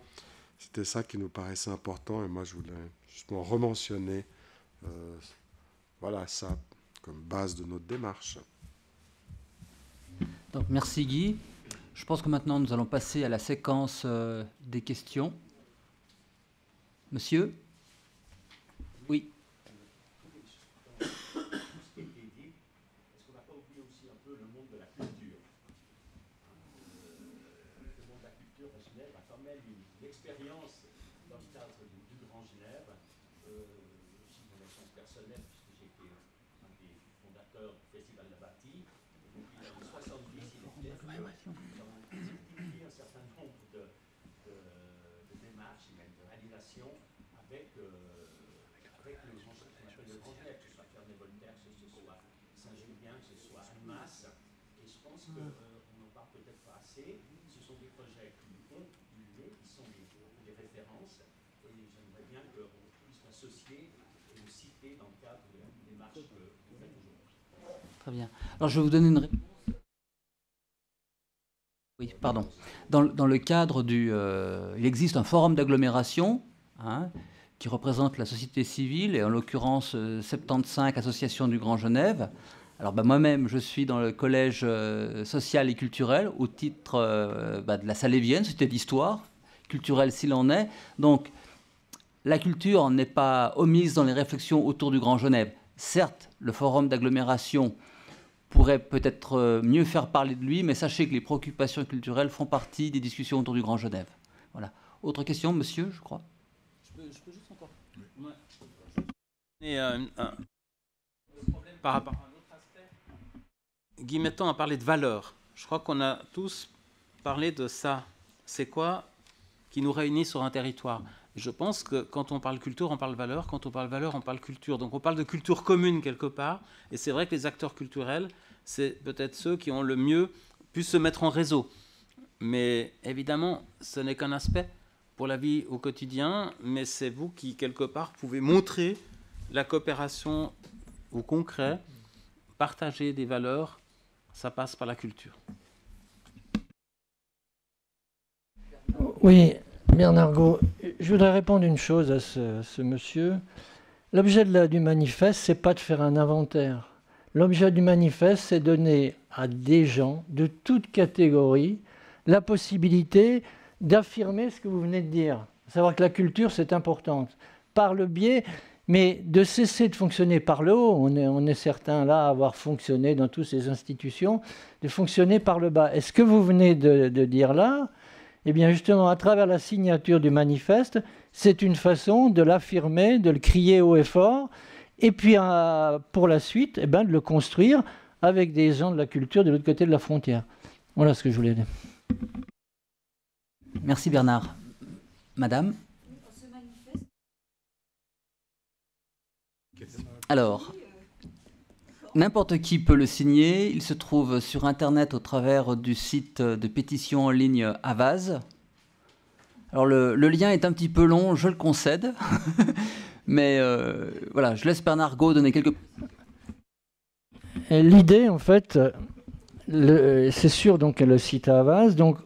Speaker 6: c'était ça qui nous paraissait important et moi je voulais justement rementionner voilà, ça comme base de notre démarche.
Speaker 1: Donc, merci Guy. Je pense que maintenant nous allons passer à la séquence des questions. Monsieur ? Oui. Très bien. Alors, je vais vous donner une réponse. Oui, pardon. Dans le cadre il existe un forum d'agglomération qui représente la société civile, et en l'occurrence 75 associations du Grand Genève. Alors, moi-même, je suis dans le collège social et culturel au titre de la Salévienne, société d'histoire, culturelle s'il en est. Donc, la culture n'est pas omise dans les réflexions autour du Grand Genève. Certes, le forum d'agglomération pourrait peut-être mieux faire parler de lui, mais sachez que les préoccupations culturelles font partie des discussions autour du Grand Genève. Voilà. Autre question, monsieur, je crois.
Speaker 3: Je peux juste encore. Et par rapport à un autre aspect, Guy Metton a parlé de valeurs. Je crois qu'on a tous parlé de ça. C'est quoi qui nous réunit sur un territoire? Je pense que quand on parle culture, on parle valeur. Quand on parle valeur, on parle culture. Donc on parle de culture commune quelque part. Et c'est vrai que les acteurs culturels, c'est peut-être ceux qui ont le mieux pu se mettre en réseau. Mais évidemment, ce n'est qu'un aspect pour la vie au quotidien. Mais c'est vous qui, quelque part, pouvez montrer la coopération au concret, partager des valeurs. Ça passe par la culture.
Speaker 7: Oui. Bernard Gros, je voudrais répondre une chose à ce monsieur. L'objet du manifeste, c'est pas de faire un inventaire. L'objet du manifeste, c'est donner à des gens de toute catégorie la possibilité d'affirmer ce que vous venez de dire. Savoir que la culture, c'est importante. Par le biais, mais de cesser de fonctionner par le haut. On est certains là à avoir fonctionné dans toutes ces institutions, de fonctionner par le bas. Est-ce que vous venez de dire là ? Eh bien, justement, à travers la signature du manifeste, c'est une façon de l'affirmer, de le crier haut et fort, et puis pour la suite, de le construire avec des gens de la culture de l'autre côté de la frontière. Voilà ce que je voulais dire.
Speaker 1: Merci Bernard. Madame ? Alors, n'importe qui peut le signer. Il se trouve sur Internet au travers du site de pétition en ligne Havas. Alors, le lien est un petit peu long, je le concède. Mais voilà, je laisse Bernard Gros donner quelques...
Speaker 7: L'idée, en fait, c'est sûr, donc, le site Havas. Donc,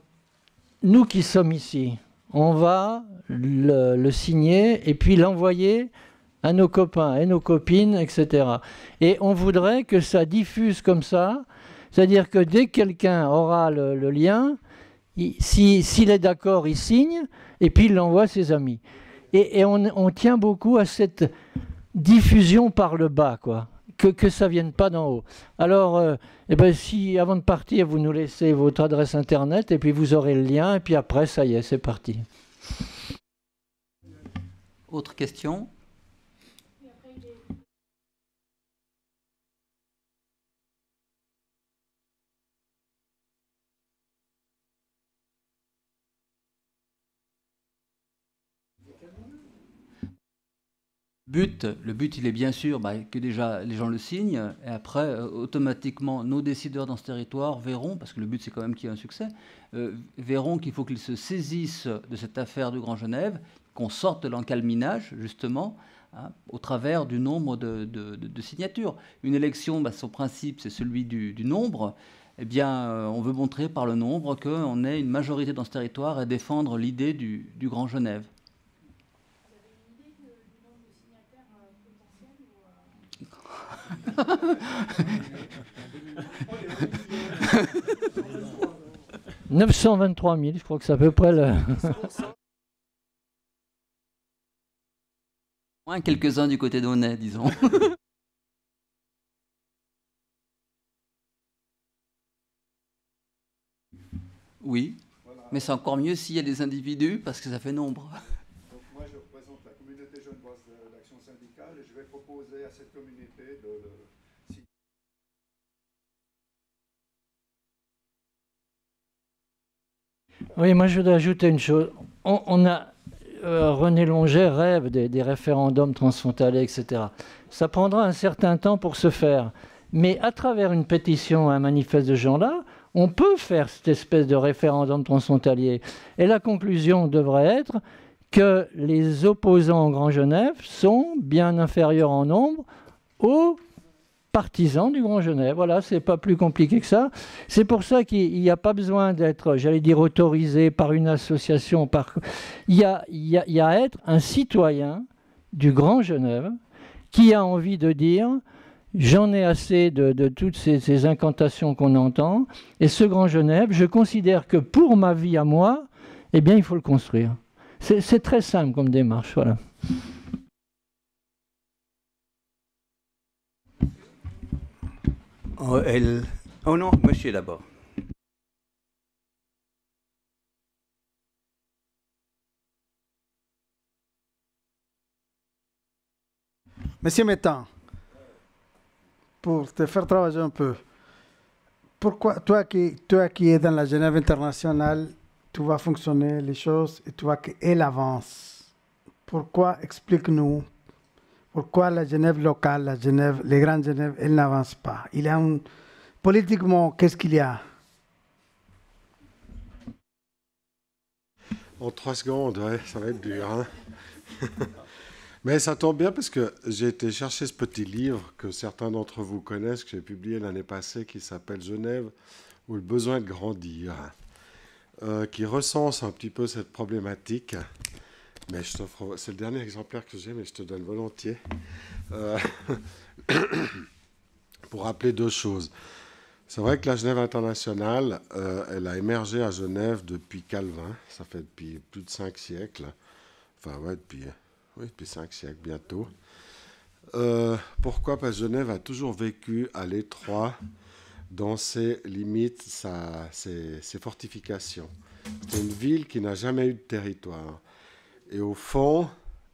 Speaker 7: nous qui sommes ici, on va le signer et puis l'envoyer à nos copains et nos copines, etc. Et on voudrait que ça diffuse comme ça, c'est-à-dire que dès que quelqu'un aura le lien, s'il est d'accord, il signe, et puis il l'envoie à ses amis. Et on tient beaucoup à cette diffusion par le bas, quoi, que ça ne vienne pas d'en haut. Alors, si avant de partir, vous nous laissez votre adresse Internet, et puis vous aurez le lien, et puis après, ça y est, c'est parti.
Speaker 1: Autre question ? Le but, il est bien sûr que déjà les gens le signent, et après, automatiquement, nos décideurs dans ce territoire verront, parce que le but c'est quand même qu'il y ait un succès, verront qu'il faut qu'ils se saisissent de cette affaire du Grand Genève, qu'on sorte de l'encalminage, justement, hein, au travers du nombre de signatures. Une élection, son principe, c'est celui du nombre. Eh bien, on veut montrer par le nombre qu'on ait une majorité dans ce territoire et défendre l'idée du Grand Genève.
Speaker 7: 923 000, je crois que c'est à peu près le...
Speaker 1: Moins quelques-uns du côté d'Aunay, disons. Oui, mais c'est encore mieux s'il y a des individus, parce que ça fait nombre.
Speaker 8: Donc moi, je représente la communauté genevoise d'Action syndicale et je vais proposer à cette communauté de...
Speaker 7: Oui, moi je voudrais ajouter une chose. René Longer rêve des référendums transfrontaliers, etc. Ça prendra un certain temps pour se faire. Mais à travers une pétition, un manifeste de ce genre-là, on peut faire cette espèce de référendum transfrontalier. Et la conclusion devrait être que les opposants au Grand Genève sont bien inférieurs en nombre aux partisans du Grand Genève. Voilà, c'est pas plus compliqué que ça. C'est pour ça qu'il n'y a pas besoin d'être, j'allais dire, autorisé par une association. Il y a à être un citoyen du Grand Genève qui a envie de dire « j'en ai assez de toutes ces incantations qu'on entend, et ce Grand Genève, je considère que pour ma vie à moi, eh bien, il faut le construire ». C'est très simple comme démarche, voilà.
Speaker 9: Oh non, monsieur d'abord.
Speaker 10: Monsieur Métan, pour te faire travailler un peu, pourquoi toi qui es dans la Genève internationale, tout va fonctionner, les choses, et tu vois qu'elle avance. Pourquoi, explique-nous, pourquoi la Genève locale, la Genève, les grandes Genèves, elle n'avance pas? Il y a politiquement, qu'est-ce qu'il y a?
Speaker 6: En 3 secondes, ouais, ça va être dur. Hein. Mais ça tombe bien parce que j'ai été chercher ce petit livre que certains d'entre vous connaissent, que j'ai publié l'année passée, qui s'appelle Genève ou le besoin de grandir, qui recense un petit peu cette problématique. Mais c'est le dernier exemplaire que j'ai, mais je te donne volontiers. Pour rappeler 2 choses. C'est vrai que la Genève internationale, elle a émergé à Genève depuis Calvin. Ça fait depuis plus de 5 siècles. Enfin, ouais, depuis 5 siècles bientôt. Pourquoi? Parce que Genève a toujours vécu à l'étroit dans ses limites, ses fortifications. C'est une ville qui n'a jamais eu de territoire. Et au fond,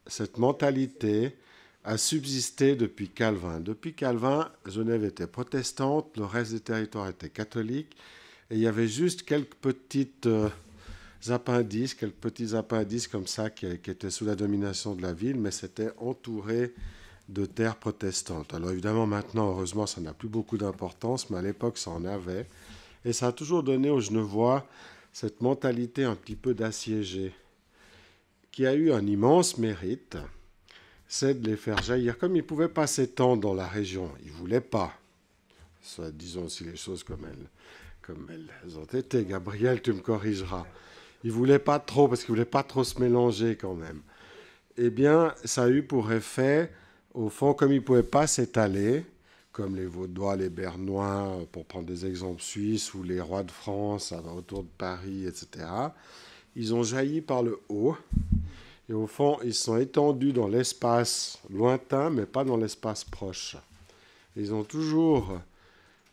Speaker 6: cette mentalité a subsisté depuis Calvin. Depuis Calvin, Genève était protestante, le reste des territoires était catholique, et il y avait juste quelques petits appendices comme ça qui étaient sous la domination de la ville, mais c'était entouré de terres protestantes. Alors évidemment, maintenant, heureusement, ça n'a plus beaucoup d'importance, mais à l'époque, ça en avait. Et ça a toujours donné aux Genevois cette mentalité un petit peu d'assiégés, qui a eu un immense mérite, c'est de les faire jaillir. Comme ils ne pouvaient pas s'étendre dans la région, ils ne voulaient pas. Soit, disons aussi les choses comme elles ont été. Gabriel, tu me corrigeras. Ils ne voulaient pas trop, parce qu'ils ne voulaient pas trop se mélanger quand même. Eh bien, ça a eu pour effet, au fond, comme ils ne pouvaient pas s'étaler, comme les Vaudois, les Bernois, pour prendre des exemples suisses, ou les rois de France autour de Paris, etc., ils ont jailli par le haut. Et au fond, ils sont étendus dans l'espace lointain, mais pas dans l'espace proche. Ils ont toujours...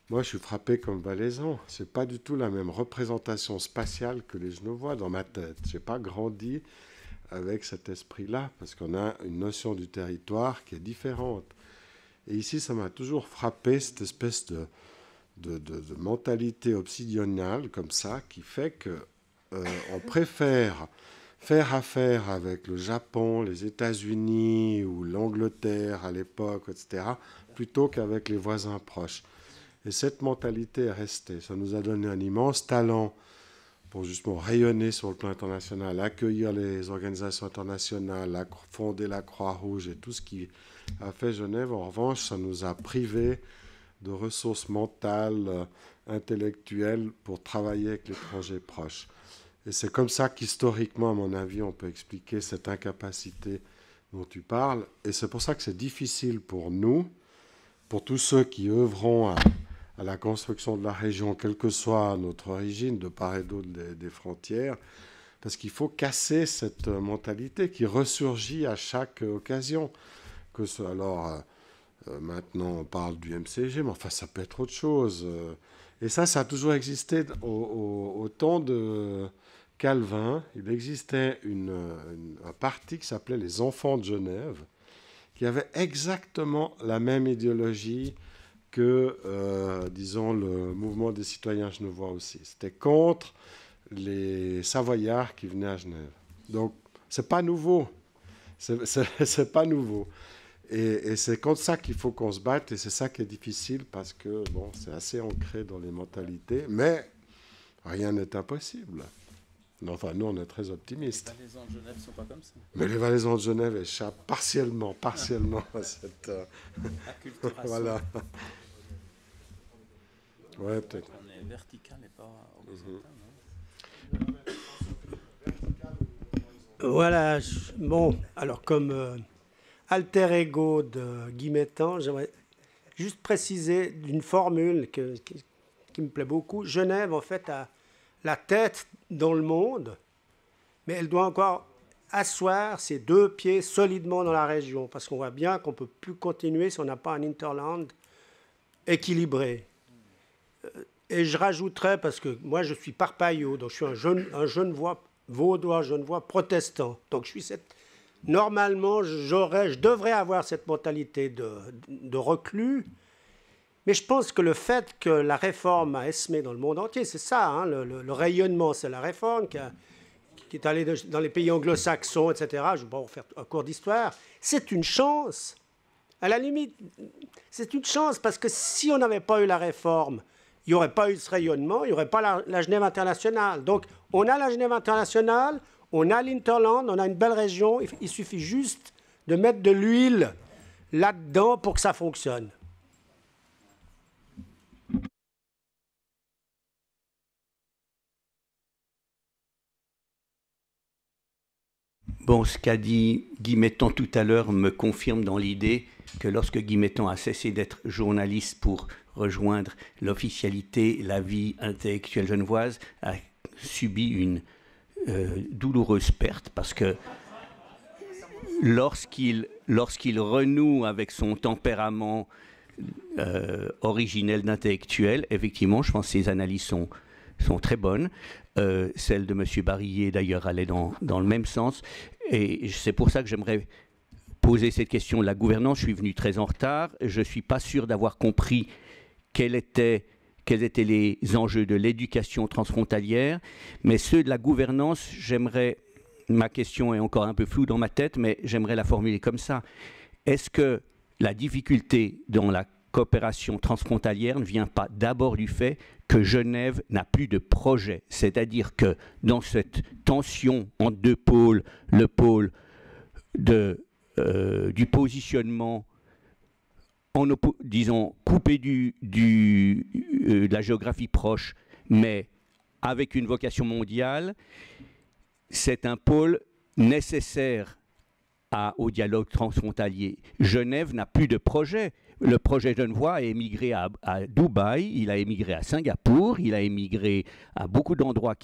Speaker 6: Moi, je suis frappé comme valaisan. Ce n'est pas du tout la même représentation spatiale que les Genevois dans ma tête. Je n'ai pas grandi avec cet esprit-là, parce qu'on a une notion du territoire qui est différente. Et ici, ça m'a toujours frappé, cette espèce de mentalité obsidionale, comme ça, qui fait qu'on préfère faire affaire avec le Japon, les États-Unis ou l'Angleterre à l'époque, etc., plutôt qu'avec les voisins proches. Et cette mentalité est restée. Ça nous a donné un immense talent pour justement rayonner sur le plan international, accueillir les organisations internationales, fonder la Croix-Rouge et tout ce qui a fait Genève. En revanche, ça nous a privés de ressources mentales, intellectuelles pour travailler avec l'étranger proche. Et c'est comme ça qu'historiquement, à mon avis, on peut expliquer cette incapacité dont tu parles. Et c'est pour ça que c'est difficile pour nous, pour tous ceux qui œuvront à la construction de la région, quelle que soit notre origine, de part et d'autre des frontières, parce qu'il faut casser cette mentalité qui ressurgit à chaque occasion. Alors, maintenant, on parle du MCG, mais enfin, ça peut être autre chose. Et ça a toujours existé au temps de Calvin. Il existait un parti qui s'appelait les Enfants de Genève, qui avait exactement la même idéologie que, disons, le mouvement des citoyens genevois aussi. C'était contre les Savoyards qui venaient à Genève. Donc, c'est pas nouveau. C'est pas nouveau. Et c'est contre ça qu'il faut qu'on se batte, et c'est ça qui est difficile, parce que, bon, c'est assez ancré dans les mentalités, mais rien n'est impossible. Enfin, nous, on est très optimistes.
Speaker 3: Les Valaisans de Genève ne sont pas comme ça.
Speaker 6: Mais les Valaisans de Genève échappent partiellement à cette...
Speaker 3: acculturation.
Speaker 6: Voilà. Ouais, peut-être.
Speaker 3: On est vertical et pas horizontal,
Speaker 11: non ? Voilà. Bon, alors comme alter ego de Guy Mettan, j'aimerais juste préciser d'une formule qui me plaît beaucoup. Genève, en fait, a la tête dans le monde, mais elle doit encore asseoir ses 2 pieds solidement dans la région, parce qu'on voit bien qu'on ne peut plus continuer si on n'a pas un hinterland équilibré. Et je rajouterais, parce que moi je suis parpaillot, donc je suis un Genevois, vaudois, Genevois protestant, donc je suis normalement je devrais avoir cette mentalité de reclus. Mais je pense que le fait que la réforme a essaimé dans le monde entier, c'est ça, hein, le rayonnement, c'est la réforme qui est allée dans les pays anglo-saxons, etc. Je ne vais pas refaire un cours d'histoire. C'est une chance. À la limite, c'est une chance, parce que si on n'avait pas eu la réforme, il n'y aurait pas eu ce rayonnement, il n'y aurait pas la Genève internationale. Donc, on a la Genève internationale, on a l'Hinterland, on a une belle région. Il suffit juste de mettre de l'huile là-dedans pour que ça fonctionne.
Speaker 9: Bon, ce qu'a dit Guy Mettan tout à l'heure me confirme dans l'idée que lorsque Guy Mettan a cessé d'être journaliste pour rejoindre l'officialité, la vie intellectuelle genevoise a subi une douloureuse perte, parce que lorsqu'il renoue avec son tempérament originel d'intellectuel, effectivement, je pense que ses analyses sont très bonnes. Celle de M. Barillet, d'ailleurs, allait dans le même sens. Et c'est pour ça que j'aimerais poser cette question de la gouvernance. Je suis venu très en retard. Je ne suis pas sûr d'avoir compris quels étaient les enjeux de l'éducation transfrontalière. Mais ceux de la gouvernance, ma question est encore un peu floue dans ma tête, mais j'aimerais la formuler comme ça. Est-ce que la difficulté dans la coopération transfrontalière ne vient pas d'abord du fait que Genève n'a plus de projet, c'est-à-dire que dans cette tension entre 2 pôles, le pôle du positionnement, disons, coupé de la géographie proche, mais avec une vocation mondiale, c'est un pôle nécessaire au dialogue transfrontalier. Genève n'a plus de projet. Le projet genevois a émigré à Dubaï, il a émigré à Singapour, il a émigré à beaucoup d'endroits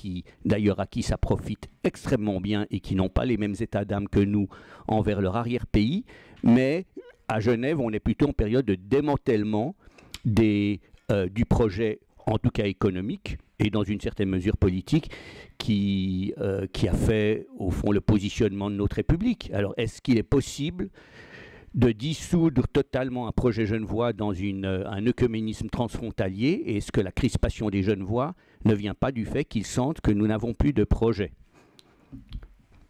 Speaker 9: d'ailleurs à qui ça profite extrêmement bien et qui n'ont pas les mêmes états d'âme que nous envers leur arrière-pays. Mais à Genève, on est plutôt en période de démantèlement du projet, en tout cas économique, et dans une certaine mesure politique, qui a fait, au fond, le positionnement de notre République. Alors, est-ce qu'il est possible de dissoudre totalement un projet genevois dans un œcuménisme transfrontalier? Et est-ce que la crispation des Genevois ne vient pas du fait qu'ils sentent que nous n'avons plus de projet?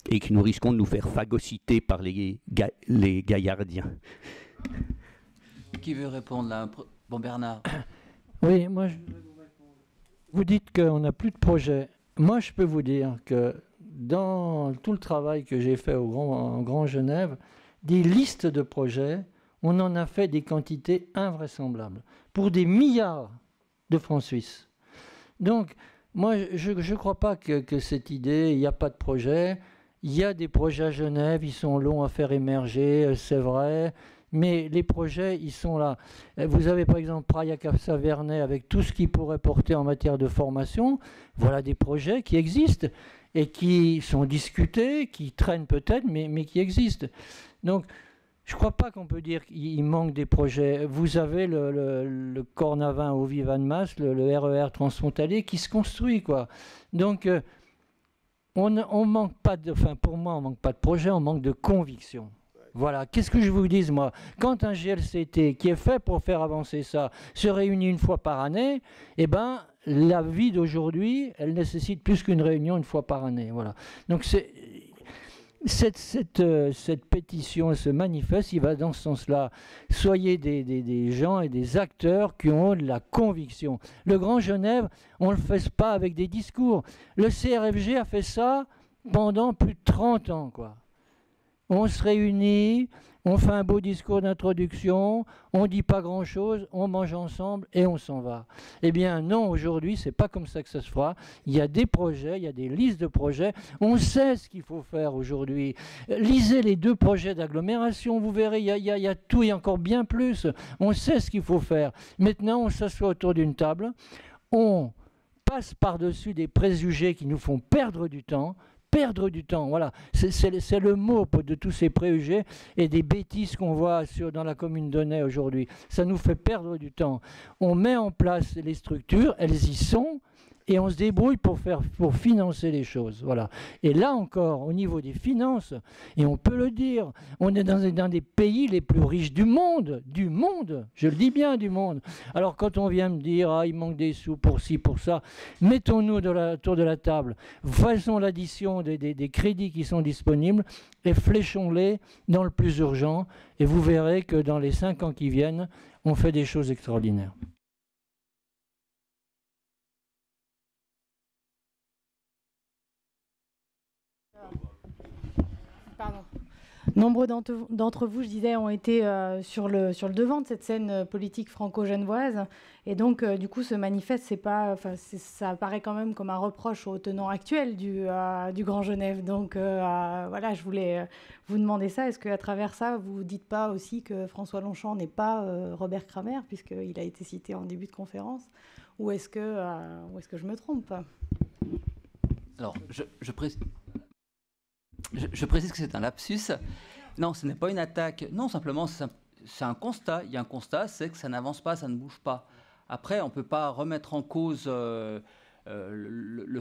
Speaker 9: et que nous risquons de nous faire phagocyter par les gaillardiens.
Speaker 1: Qui veut répondre là? Bon, Bernard.
Speaker 7: Oui, moi, vous dites qu'on n'a plus de projet. Moi, je peux vous dire que dans tout le travail que j'ai fait en Grand Genève, des listes de projets, on en a fait des quantités invraisemblables, pour des milliards de francs suisses. Donc, moi, je ne crois pas que cette idée, il n'y a pas de projet. Il y a des projets à Genève, ils sont longs à faire émerger, c'est vrai. Mais les projets, ils sont là. Vous avez par exemple Praia Casa Verney avec tout ce qu'il pourrait porter en matière de formation. Voilà des projets qui existent et qui sont discutés, qui traînent peut-être, mais qui existent. Donc, je ne crois pas qu'on peut dire qu'il manque des projets. Vous avez le Cornavin au Vivanmas, le RER transfrontalier qui se construit, quoi. Donc, on manque pas de... Enfin, pour moi, on manque pas de projet, on manque de conviction. Voilà, qu'est-ce que je vous dis, moi? Quand un GLCT qui est fait pour faire avancer ça se réunit une fois par année, eh ben, la vie d'aujourd'hui, elle nécessite plus qu'une réunion une fois par année. Voilà. Donc cette pétition, ce manifeste, il va dans ce sens-là. Soyez des gens et des acteurs qui ont de la conviction. Le Grand Genève, on ne le fait pas avec des discours. Le CRFG a fait ça pendant plus de 30 ans, quoi. On se réunit, on fait un beau discours d'introduction, on ne dit pas grand-chose, on mange ensemble et on s'en va. Eh bien non, aujourd'hui, ce n'est pas comme ça que ça se fera. Il y a des projets, il y a des listes de projets. On sait ce qu'il faut faire aujourd'hui. Lisez les 2 projets d'agglomération, vous verrez, il y a tout et encore bien plus. On sait ce qu'il faut faire. Maintenant, on s'assoit autour d'une table, on passe par-dessus des préjugés qui nous font perdre du temps, voilà. C'est le mot de tous ces préjugés et des bêtises qu'on voit dans la commune d'Aunay aujourd'hui. Ça nous fait perdre du temps. On met en place les structures, elles y sont, et on se débrouille pour financer les choses. Voilà. Et là encore, au niveau des finances, et on peut le dire, on est dans des pays les plus riches du monde, je le dis bien, du monde. Alors quand on vient me dire, ah, il manque des sous pour ci, pour ça, mettons-nous autour de la table, faisons l'addition des crédits qui sont disponibles et fléchons-les dans le plus urgent, et vous verrez que dans les 5 ans qui viennent, on fait des choses extraordinaires.
Speaker 12: Pardon. Nombreux d'entre vous, je disais, ont été sur le devant de cette scène politique franco-genevoise. Et donc, du coup, ce manifeste, ça apparaît quand même comme un reproche aux tenants actuels du Grand Genève. Donc, voilà, je voulais vous demander ça. Est-ce qu'à travers ça, vous ne dites pas aussi que François Longchamp n'est pas Robert Kramer, puisqu'il a été cité en début de conférence? Ou est-ce que je me trompe?
Speaker 1: Alors, je précise que c'est un lapsus. Non, ce n'est pas une attaque. Non, simplement, c'est un constat. Il y a un constat, c'est que ça n'avance pas, ça ne bouge pas. Après, on ne peut pas remettre en cause le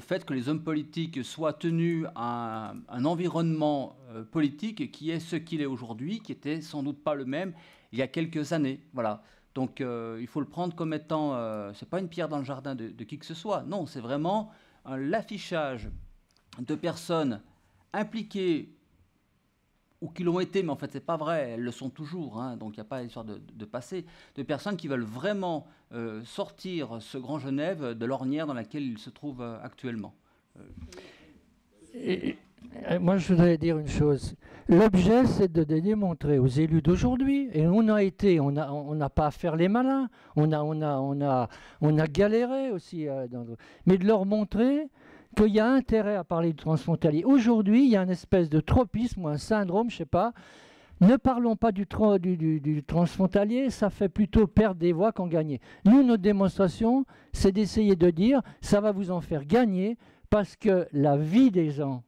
Speaker 1: fait que les hommes politiques soient tenus à un environnement politique qui est ce qu'il est aujourd'hui, qui était sans doute pas le même il y a quelques années. Voilà. Donc, il faut le prendre comme étant... c'est pas une pierre dans le jardin de qui que ce soit. Non, c'est vraiment l'affichage de personnes impliquées ou qui l'ont été, mais en fait c'est pas vrai, elles le sont toujours, hein, donc il n'y a pas l'histoire de passé, de personnes qui veulent vraiment sortir ce Grand Genève de l'ornière dans laquelle il se trouve actuellement.
Speaker 7: Moi je voudrais dire une chose, l'objet c'est de démontrer aux élus d'aujourd'hui, et on n'a pas à faire les malins, on a galéré aussi, mais de leur montrer qu'il y a intérêt à parler du transfrontalier. Aujourd'hui, il y a une espèce de tropisme ou un syndrome, je ne sais pas. Ne parlons pas du transfrontalier, ça fait plutôt perdre des voix qu'en gagner. Nous, notre démonstration, c'est d'essayer de dire, ça va vous en faire gagner, parce que la vie des gens,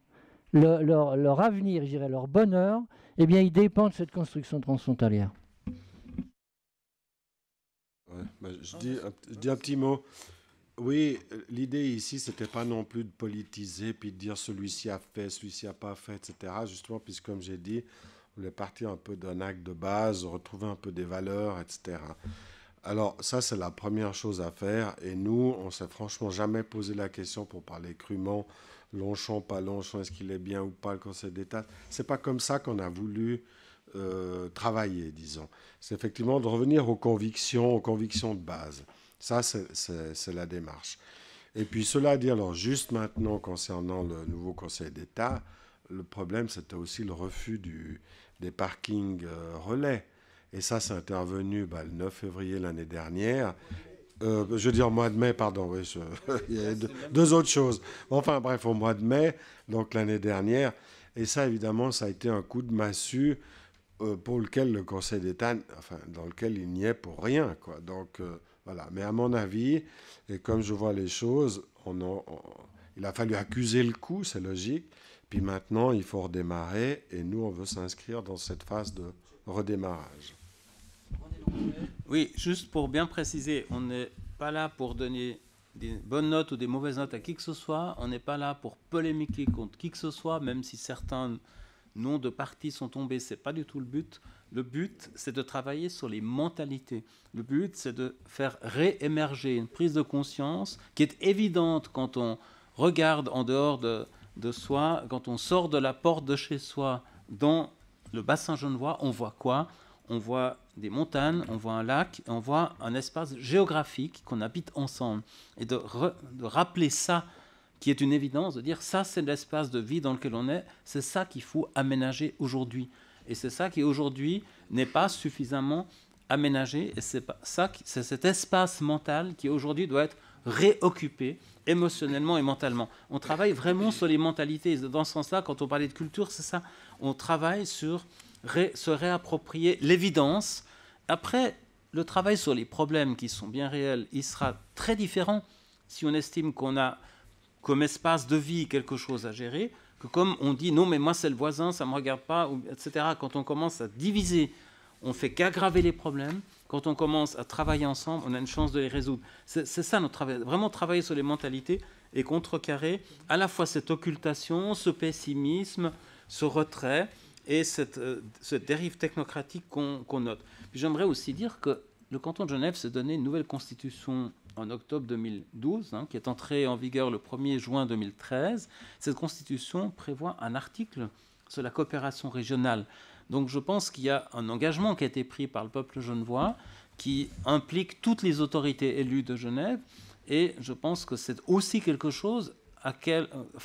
Speaker 7: leur avenir, je dirais leur bonheur, eh bien, il dépend de cette construction transfrontalière.
Speaker 6: Ouais, bah, je dis un petit mot. Oui, l'idée ici, c'était pas non plus de politiser puis de dire celui-ci a fait, celui-ci n'a pas fait, etc. Justement, puisque comme j'ai dit, on voulait partir un peu d'un acte de base, retrouver un peu des valeurs, etc. Alors ça, c'est la première chose à faire. Et nous, on s'est franchement jamais posé la question, pour parler crûment, Longchamp, pas Longchamp, est-ce qu'il est bien ou pas le Conseil d'État. C'est pas comme ça qu'on a voulu travailler, disons. C'est effectivement de revenir aux convictions de base. Ça, c'est la démarche. Et puis cela dit, alors juste maintenant concernant le nouveau Conseil d'État, le problème c'était aussi le refus des parkings relais. Et ça, c'est intervenu le 9 février l'année dernière. Je veux dire au mois de mai, pardon, oui, il y a deux autres choses. Enfin bref, au mois de mai, donc l'année dernière. Et ça, évidemment, ça a été un coup de massue pour lequel le Conseil d'État, enfin, dans lequel il n'y est pour rien, quoi. Donc, voilà. Mais à mon avis, et comme je vois les choses, il a fallu accuser le coup, c'est logique. Puis maintenant, il faut redémarrer. Et nous, on veut s'inscrire dans cette phase de redémarrage.
Speaker 3: Oui, juste pour bien préciser, on n'est pas là pour donner des bonnes notes ou des mauvaises notes à qui que ce soit. On n'est pas là pour polémiquer contre qui que ce soit, même si certains noms de partis sont tombés. Ce n'est pas du tout le but. Le but, c'est de travailler sur les mentalités. Le but, c'est de faire réémerger une prise de conscience qui est évidente quand on regarde en dehors de soi, quand on sort de la porte de chez soi dans le bassin genevois, on voit quoi? On voit des montagnes, on voit un lac, on voit un espace géographique qu'on habite ensemble. Et de rappeler ça, qui est une évidence, de dire ça, c'est l'espace de vie dans lequel on est, c'est ça qu'il faut aménager aujourd'hui. Et c'est ça qui, aujourd'hui, n'est pas suffisamment aménagé. Et c'est cet espace mental qui, aujourd'hui, doit être réoccupé émotionnellement et mentalement. On travaille vraiment sur les mentalités. Dans ce sens-là, quand on parlait de culture, c'est ça. On travaille sur se réapproprier l'évidence. Après, le travail sur les problèmes qui sont bien réels, il sera très différent si on estime qu'on a comme espace de vie quelque chose à gérer, que comme on dit non mais moi c'est le voisin, ça ne me regarde pas, etc. Quand on commence à diviser, on ne fait qu'aggraver les problèmes. Quand on commence à travailler ensemble, on a une chance de les résoudre. C'est ça notre travail, vraiment travailler sur les mentalités et contrecarrer à la fois cette occultation, ce pessimisme, ce retrait et cette dérive technocratique qu'on note. Puis j'aimerais aussi dire que le canton de Genève s'est donné une nouvelle constitution en octobre 2012, qui est entrée en vigueur le 1er juin 2013. Cette constitution prévoit un article sur la coopération régionale. Donc je pense qu'il y a un engagement qui a été pris par le peuple genevois qui implique toutes les autorités élues de Genève. Et je pense que c'est aussi quelque chose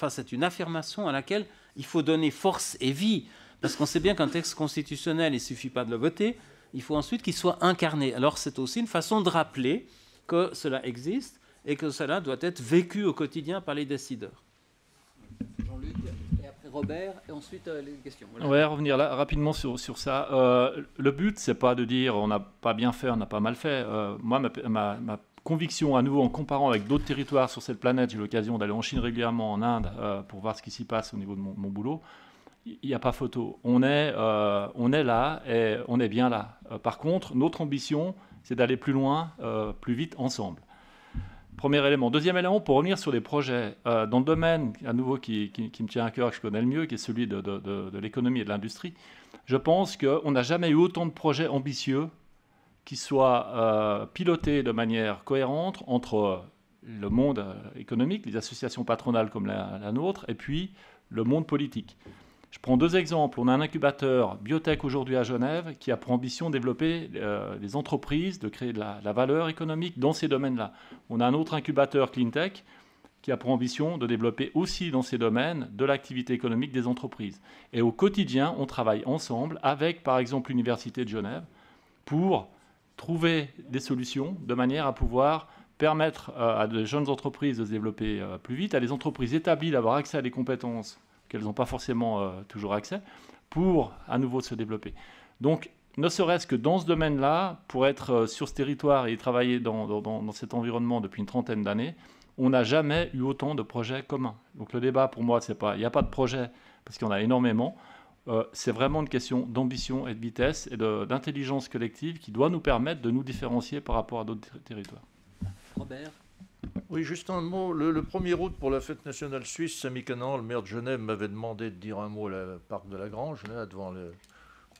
Speaker 3: c'est une affirmation à laquelle il faut donner force et vie. Parce qu'on sait bien qu'un texte constitutionnel, il ne suffit pas de le voter, il faut ensuite qu'il soit incarné. Alors c'est aussi une façon de rappeler que cela existe et que cela doit être vécu au quotidien par les décideurs.
Speaker 1: Jean-Luc, et après Robert, et ensuite les questions. Voilà.
Speaker 4: Ouais, revenir là rapidement sur ça. Le but, c'est pas de dire on n'a pas bien fait, on n'a pas mal fait. Moi, ma conviction, à nouveau, en comparant avec d'autres territoires sur cette planète, j'ai eu l'occasion d'aller en Chine régulièrement, en Inde, pour voir ce qui s'y passe au niveau de mon boulot. Il n'y a pas photo. On est là et on est bien là. Par contre, notre ambition, c'est d'aller plus loin, plus vite, ensemble. Premier élément. Deuxième élément, pour revenir sur les projets, dans le domaine, à nouveau, qui me tient à cœur, que je connais le mieux, qui est celui de l'économie et de l'industrie, je pense qu'on n'a jamais eu autant de projets ambitieux qui soient pilotés de manière cohérente entre le monde économique, les associations patronales comme la nôtre, et puis le monde politique. Je prends deux exemples. On a un incubateur biotech aujourd'hui à Genève qui a pour ambition de développer les entreprises, de créer de la valeur économique dans ces domaines-là. On a un autre incubateur cleantech qui a pour ambition de développer aussi dans ces domaines de l'activité économique des entreprises. Et au quotidien, on travaille ensemble avec, par exemple, l'Université de Genève pour trouver des solutions de manière à pouvoir permettre à de jeunes entreprises de se développer plus vite, à des entreprises établies d'avoir accès à des compétences qu'elles n'ont pas forcément toujours accès, pour à nouveau se développer. Donc, ne serait-ce que dans ce domaine-là, pour être sur ce territoire et travailler dans cet environnement depuis une trentaine d'années, on n'a jamais eu autant de projets communs. Donc le débat, pour moi, c'est pas, il n'y a pas de projet, parce qu'il y en a énormément, c'est vraiment une question d'ambition et de vitesse et d'intelligence collective qui doit nous permettre de nous différencier par rapport à d'autres territoires.
Speaker 1: Robert ?
Speaker 2: Oui, juste un mot. Le 1er août, pour la fête nationale suisse, Samy Canaan, le maire de Genève, m'avait demandé de dire un mot au parc de la Grange, là, devant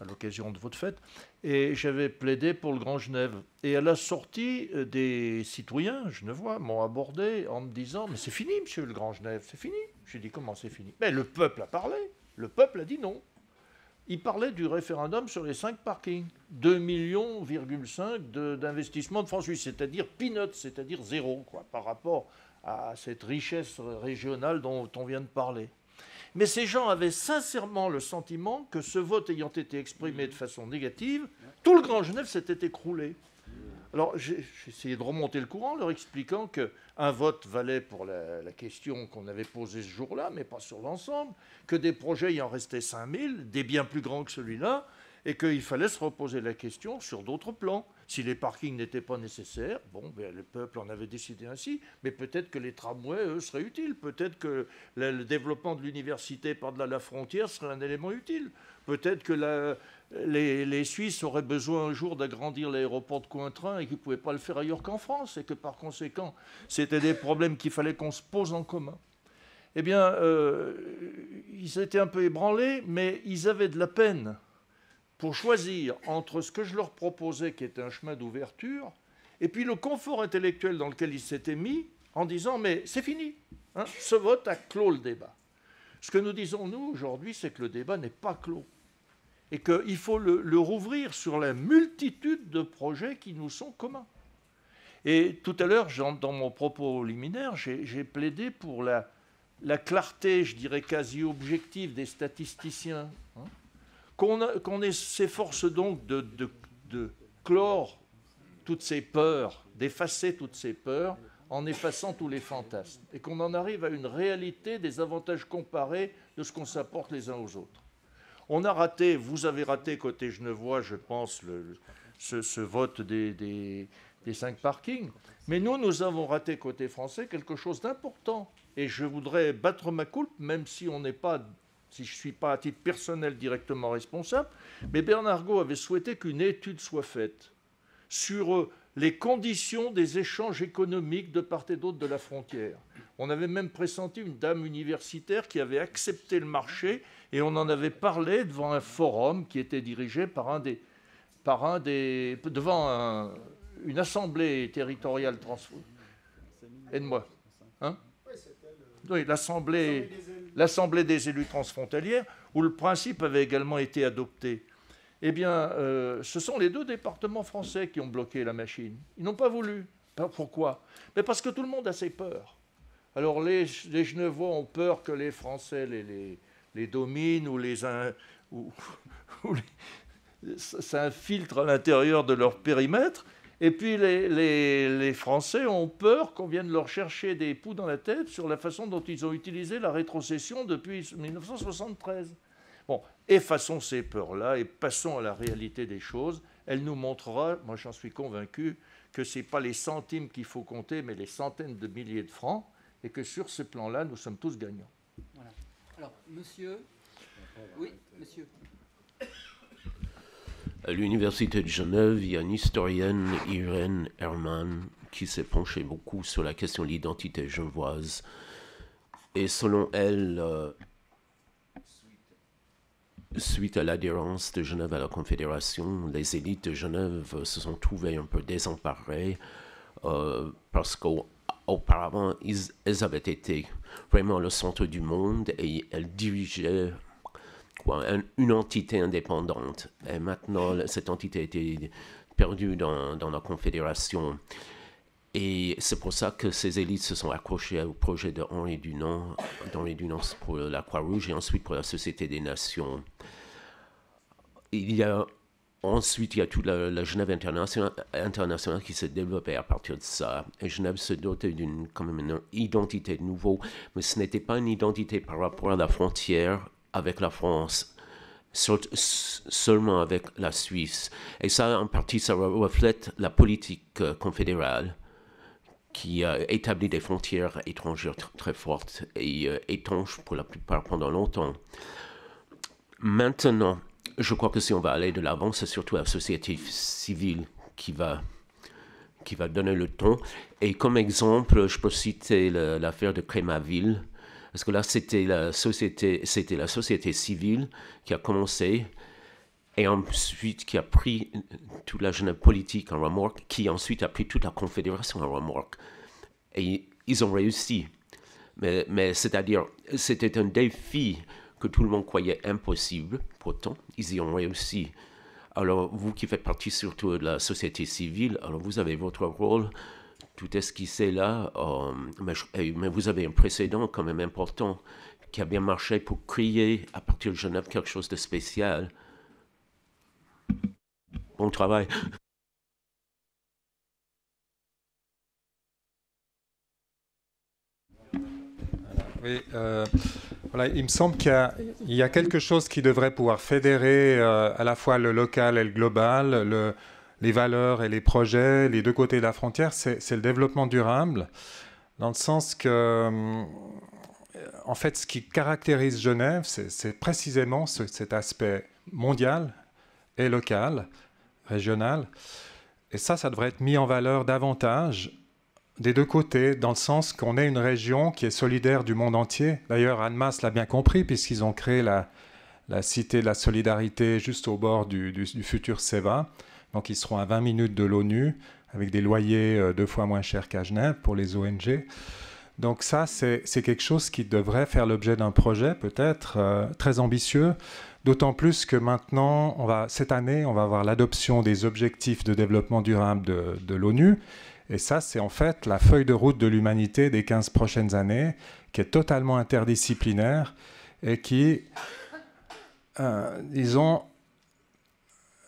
Speaker 2: à l'occasion de votre fête, et j'avais plaidé pour le Grand Genève. Et à la sortie, des citoyens genevois m'ont abordé en me disant « Mais c'est fini, monsieur le Grand Genève, c'est fini ». J'ai dit « Comment c'est fini ?» Mais le peuple a parlé, le peuple a dit non. Il parlait du référendum sur les 5 parkings. 2,5 millions d'investissement de francs suisses, c'est-à-dire peanuts, c'est-à-dire zéro, quoi, par rapport à cette richesse régionale dont on vient de parler. Mais ces gens avaient sincèrement le sentiment que ce vote ayant été exprimé de façon négative, tout le Grand Genève s'était écroulé. Alors j'ai essayé de remonter le courant, leur expliquant qu'un vote valait pour la question qu'on avait posée ce jour-là, mais pas sur l'ensemble, que des projets, il en restait 5000, des bien plus grands que celui-là, et qu'il fallait se reposer la question sur d'autres plans. Si les parkings n'étaient pas nécessaires, bon, ben, le peuple en avait décidé ainsi, mais peut-être que les tramways, eux, seraient utiles. Peut-être que le développement de l'université par-delà la frontière serait un élément utile. Peut-être que les Suisses auraient besoin un jour d'agrandir l'aéroport de Cointrin et qu'ils ne pouvaient pas le faire ailleurs qu'en France, et que par conséquent, c'était des problèmes qu'il fallait qu'on se pose en commun. Eh bien, ils étaient un peu ébranlés, mais ils avaient de la peine pour choisir entre ce que je leur proposais, qui était un chemin d'ouverture, et puis le confort intellectuel dans lequel ils s'étaient mis, en disant « mais c'est fini, hein, ce vote a clos le débat ». Ce que nous disons, nous, aujourd'hui, c'est que le débat n'est pas clos, et qu'il faut le rouvrir sur la multitude de projets qui nous sont communs. Et tout à l'heure, dans mon propos liminaire, j'ai plaidé pour la clarté, je dirais quasi objective, des statisticiens, hein, qu'on s'efforce donc de clore toutes ces peurs, d'effacer toutes ces peurs en effaçant tous les fantasmes, et qu'on en arrive à une réalité des avantages comparés de ce qu'on s'apporte les uns aux autres. On a raté, vous avez raté côté genevois, je pense, ce vote des 5 parkings, mais nous avons raté côté français quelque chose d'important, et je voudrais battre ma coulpe, même si on n'est pas... si je ne suis pas à titre personnel directement responsable, mais Bernard Got avait souhaité qu'une étude soit faite sur les conditions des échanges économiques de part et d'autre de la frontière. On avait même pressenti une dame universitaire qui avait accepté le marché, et on en avait parlé devant un forum qui était dirigé devant une assemblée territoriale transfrontalière. Aide-moi. Hein? Oui, l'Assemblée des élus transfrontalières, où le principe avait également été adopté. Eh bien, ce sont les 2 départements français qui ont bloqué la machine. Ils n'ont pas voulu. Pourquoi? Mais parce que tout le monde a ses peurs. Alors, les Genevois ont peur que les Français les dominent ou s'infiltrent à l'intérieur de leur périmètre. Et puis les Français ont peur qu'on vienne leur chercher des poux dans la tête sur la façon dont ils ont utilisé la rétrocession depuis 1973. Bon, effaçons ces peurs-là et passons à la réalité des choses. Elle nous montrera, moi j'en suis convaincu, que ce n'est pas les centimes qu'il faut compter, mais les centaines de milliers de francs, et que sur ce plan-là, nous sommes tous gagnants.
Speaker 1: Voilà. Alors, monsieur... Oui, monsieur.
Speaker 13: À l'Université de Genève, il y a une historienne, Irène Hermann, qui s'est penchée beaucoup sur la question de l'identité genevoise. Et selon elle, suite à l'adhérence de Genève à la Confédération, les élites de Genève se sont trouvées un peu désemparées parce qu'auparavant, elles avaient été vraiment le centre du monde et elles dirigeaient une entité indépendante. Et maintenant, cette entité a été perdue dans la Confédération. Et c'est pour ça que ces élites se sont accrochées au projet de Henri Dunant pour la Croix-Rouge et ensuite pour la Société des Nations. Ensuite, il y a toute la Genève internationale qui s'est développée à partir de ça. Et Genève se dotait d'une identité de nouveau, mais ce n'était pas une identité par rapport à la frontière avec la France, seulement avec la Suisse. Et ça, en partie, ça reflète la politique confédérale qui a établi des frontières étrangères très fortes et étanches pour la plupart pendant longtemps. Maintenant, je crois que si on va aller de l'avant, c'est surtout la société civile qui va donner le ton. Et comme exemple, je peux citer l'affaire de Crémaville, parce que là, c'était la société civile qui a commencé. et ensuite qui a pris toute la Genève politique en remorque, qui ensuite a pris toute la Confédération en remorque. Et ils ont réussi. Mais c'est-à-dire, c'était un défi que tout le monde croyait impossible. Pourtant, ils y ont réussi. Alors, vous qui faites partie surtout de la société civile, alors vous avez votre rôle, tout esquissé là, mais vous avez un précédent quand même important qui a bien marché pour créer à partir de Genève quelque chose de spécial. Bon travail.
Speaker 14: Oui, voilà, il me semble qu'il y a quelque chose qui devrait pouvoir fédérer à la fois le local et le global, les valeurs et les projets, les deux côtés de la frontière, c'est le développement durable, dans le sens que, en fait, ce qui caractérise Genève, c'est précisément cet aspect mondial et local, régional, et ça devrait être mis en valeur davantage des deux côtés, dans le sens qu'on est une région qui est solidaire du monde entier. D'ailleurs, Annemasse l'a bien compris, puisqu'ils ont créé la cité de la solidarité juste au bord du futur CEVA. Donc, ils seront à 20 minutes de l'ONU, avec des loyers 2 fois moins chers qu'à Genève pour les ONG. Donc ça, c'est quelque chose qui devrait faire l'objet d'un projet, peut-être, très ambitieux, d'autant plus que maintenant, cette année, on va avoir l'adoption des objectifs de développement durable de l'ONU. Et ça, c'est en fait la feuille de route de l'humanité des 15 prochaines années, qui est totalement interdisciplinaire et qui, disons,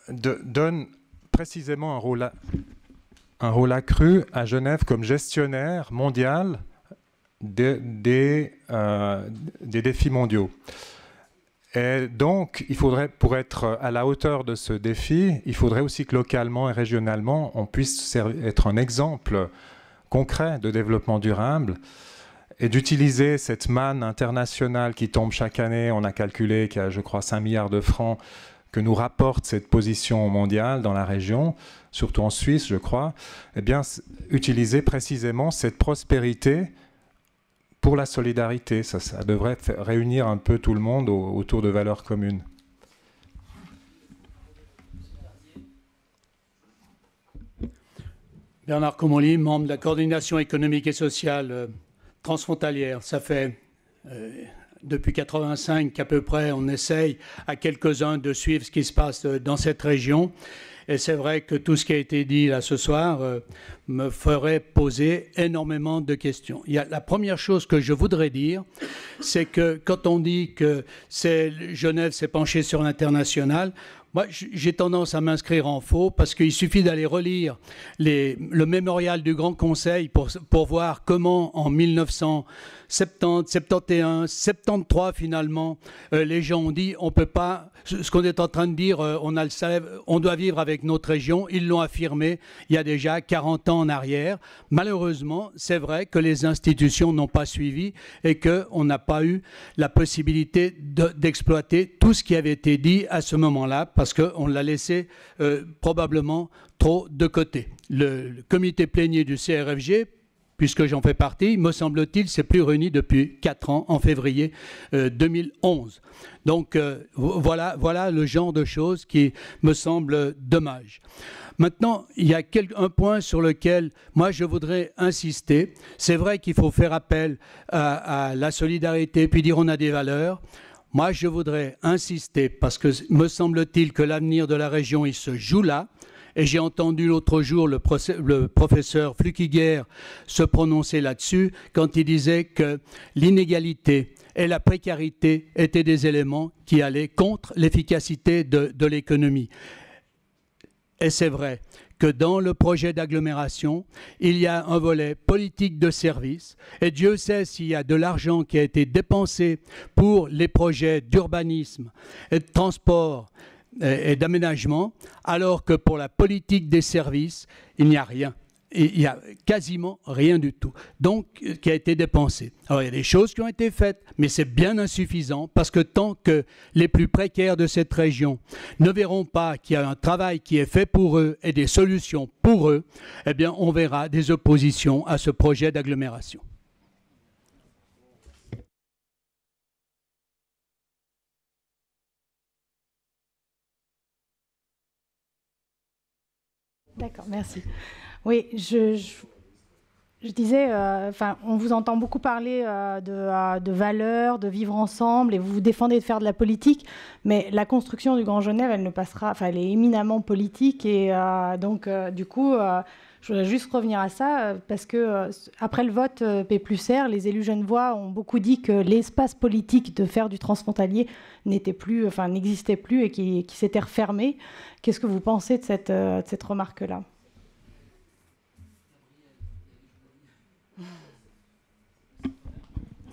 Speaker 14: donne précisément un rôle accru à Genève comme gestionnaire mondial des défis mondiaux. Et donc, il faudrait, pour être à la hauteur de ce défi, il faudrait aussi que localement et régionalement, on puisse être un exemple concret de développement durable et d'utiliser cette manne internationale qui tombe chaque année. On a calculé qu'il y a, je crois, 5 milliards de francs que nous rapporte cette position mondiale dans la région, surtout en Suisse, je crois. Eh bien, utiliser précisément cette prospérité pour la solidarité. Ça devrait réunir un peu tout le monde autour de valeurs communes.
Speaker 15: Bernard Comolli, membre de la coordination économique et sociale transfrontalière. Ça fait depuis 1985 qu'à peu près on essaye à quelques-uns de suivre ce qui se passe dans cette région. Et c'est vrai que tout ce qui a été dit là ce soir me ferait poser énormément de questions. La première chose que je voudrais dire, c'est que quand on dit que Genève s'est penchée sur l'international, moi j'ai tendance à m'inscrire en faux parce qu'il suffit d'aller relire le mémorial du Grand Conseil pour voir comment en 1970, 71, 73 finalement, les gens ont dit on peut pas, ce qu'on est en train de dire, on doit vivre avec notre région. Ils l'ont affirmé il y a déjà 40 ans en arrière. Malheureusement, c'est vrai que les institutions n'ont pas suivi et qu'on n'a pas eu la possibilité d'exploiter tout ce qui avait été dit à ce moment-là parce qu'on l'a laissé probablement trop de côté. Le comité plénier du CRFG, puisque j'en fais partie, me semble-t-il, s'est plus réuni depuis 4 ans, en février 2011. Donc voilà le genre de choses qui me semble dommage. Maintenant, il y a un point sur lequel moi je voudrais insister. C'est vrai qu'il faut faire appel à la solidarité, puis dire on a des valeurs. Moi je voudrais insister parce que me semble-t-il que l'avenir de la région il se joue là. Et j'ai entendu l'autre jour le professeur Flukiger se prononcer là-dessus quand il disait que l'inégalité et la précarité étaient des éléments qui allaient contre l'efficacité de l'économie. Et c'est vrai que dans le projet d'agglomération, il y a un volet politique de service. Et Dieu sait s'il y a de l'argent qui a été dépensé pour les projets d'urbanisme et de transport et d'aménagement, alors que pour la politique des services, il n'y a rien. Il n'y a quasiment rien du tout, donc qui a été dépensé. Alors il y a des choses qui ont été faites, mais c'est bien insuffisant parce que tant que les plus précaires de cette région ne verront pas qu'il y a un travail qui est fait pour eux et des solutions pour eux, eh bien on verra des oppositions à ce projet d'agglomération.
Speaker 12: D'accord, merci. Oui, je disais, on vous entend beaucoup parler de valeurs, de vivre ensemble, et vous vous défendez de faire de la politique, mais la construction du Grand Genève, elle ne passera, elle est éminemment politique, et donc du coup, je voudrais juste revenir à ça, parce que après le vote P+R, les élus genevois ont beaucoup dit que l'espace politique de faire du transfrontalier n'existait plus et qui s'était refermé. Qu'est-ce que vous pensez de cette remarque-là ?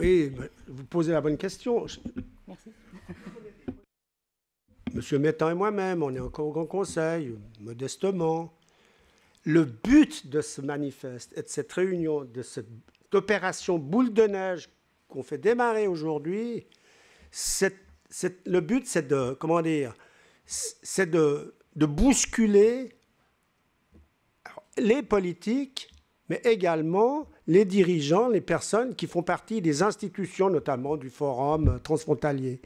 Speaker 11: Oui, vous posez la bonne question.
Speaker 12: Merci.
Speaker 11: Monsieur Mettan et moi-même, on est encore au Grand Conseil, modestement. Le but de ce manifeste et de cette réunion, de cette opération boule de neige qu'on fait démarrer aujourd'hui, le but, c'est de, comment dire, c'est de bousculer les politiques, mais également les dirigeants, les personnes qui font partie des institutions, notamment du forum transfrontalier.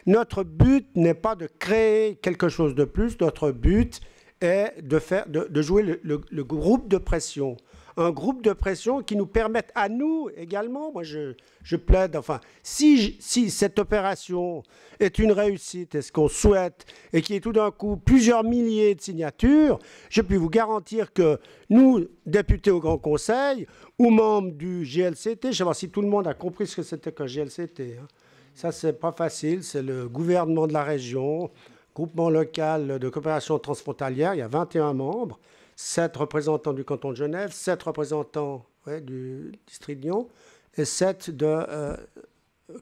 Speaker 11: Notre but n'est pas de créer quelque chose de plus, notre but est de jouer le groupe de pression. Un groupe de pression qui nous permette à nous également, moi je plaide, si cette opération est une réussite, est ce qu'on souhaite, et qu'il y ait tout d'un coup plusieurs milliers de signatures, je puis vous garantir que nous, députés au Grand Conseil, ou membres du GLCT, je ne sais pas si tout le monde a compris ce que c'était qu'un GLCT, hein. Ça c'est pas facile, c'est le gouvernement de la région, groupement local de coopération transfrontalière, il y a 21 membres, 7 représentants du canton de Genève, 7 représentants du district de Nyon, et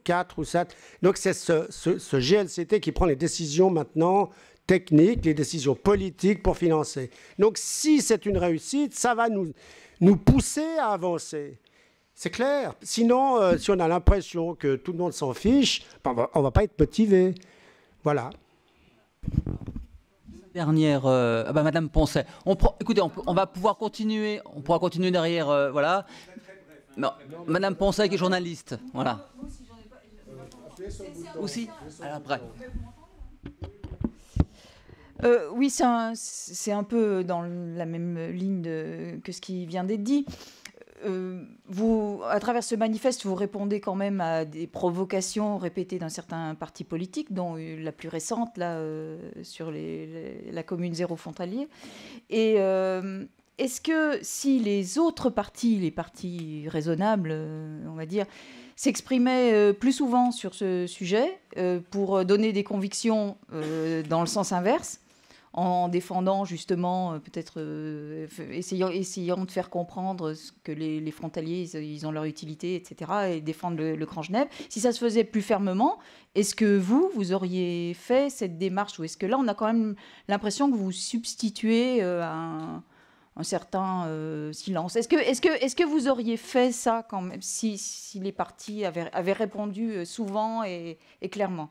Speaker 11: 4 ou 7. Donc c'est ce GLCT qui prend les décisions maintenant techniques, les décisions politiques pour financer. Donc si c'est une réussite, ça va nous pousser à avancer. C'est clair. Sinon, si on a l'impression que tout le monde s'en fiche, on ne va pas être motivé. Voilà.
Speaker 1: Dernière, Madame Poncet. Écoutez, on va pouvoir continuer. On pourra continuer derrière, voilà. Non, Madame Poncet qui est journaliste, voilà. Aussi. Alors après.
Speaker 16: Oui, c'est un peu dans la même ligne que ce qui vient d'être dit. Vous, à travers ce manifeste, vous répondez quand même à des provocations répétées d'un certain parti politique, dont la plus récente, là, sur la commune zéro frontalier. Et est-ce que si les autres partis, les partis raisonnables, on va dire, s'exprimaient plus souvent sur ce sujet pour donner des convictions dans le sens inverse, en défendant justement, peut-être essayant de faire comprendre que les frontaliers, ils ont leur utilité, etc., et défendre le Grand Genève. Si ça se faisait plus fermement, est-ce que vous auriez fait cette démarche, ou est-ce que là, on a quand même l'impression que vous substituez à un certain silence? Est-ce que vous auriez fait ça quand même, si les partis avaient répondu souvent et clairement?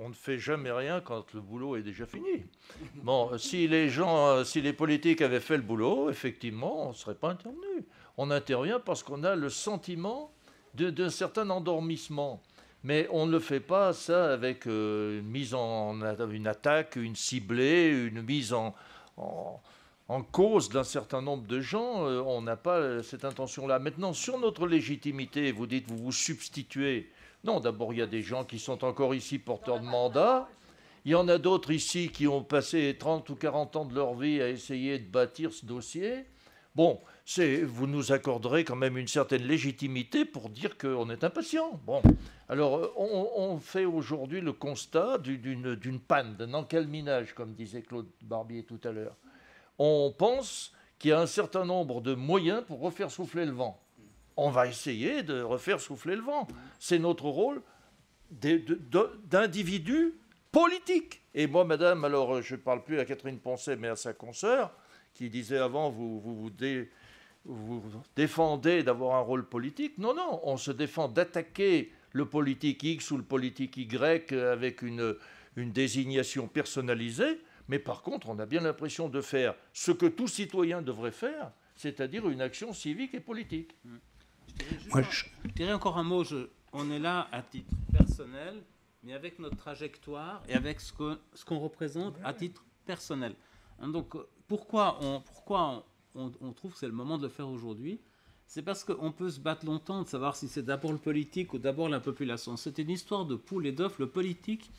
Speaker 2: On ne fait jamais rien quand le boulot est déjà fini. Bon, si les politiques avaient fait le boulot, effectivement, on ne serait pas intervenu. On intervient parce qu'on a le sentiment d'un certain endormissement. Mais on ne le fait pas, ça, avec une attaque, une ciblée, une mise en cause d'un certain nombre de gens. On n'a pas cette intention-là. Maintenant, sur notre légitimité, vous dites, vous vous substituez. Non, d'abord, il y a des gens qui sont encore ici porteurs de mandat. Il y en a d'autres ici qui ont passé 30 ou 40 ans de leur vie à essayer de bâtir ce dossier. Bon, vous nous accorderez quand même une certaine légitimité pour dire qu'on est impatient. Bon, alors on fait aujourd'hui le constat d'une panne, d'un encalminage, comme disait Claude Barbier tout à l'heure. On pense qu'il y a un certain nombre de moyens pour refaire souffler le vent. On va essayer de refaire souffler le vent. C'est notre rôle d'individu politique. Et moi, madame, alors je ne parle plus à Catherine Poncet, mais à sa consoeur, qui disait avant, vous défendez d'avoir un rôle politique. Non, non, on se défend d'attaquer le politique X ou le politique Y avec une désignation personnalisée. Mais par contre, on a bien l'impression de faire ce que tout citoyen devrait faire, c'est-à-dire une action civique et politique.
Speaker 3: Je dirais encore un mot. On est là à titre personnel, mais avec notre trajectoire et avec ce qu'on représente à titre personnel. Donc, pourquoi on trouve que c'est le moment de le faire aujourd'hui? C'est parce qu'on peut se battre longtemps de savoir si c'est d'abord le politique ou d'abord la population. C'est une histoire de poule et d'œuf. Le politique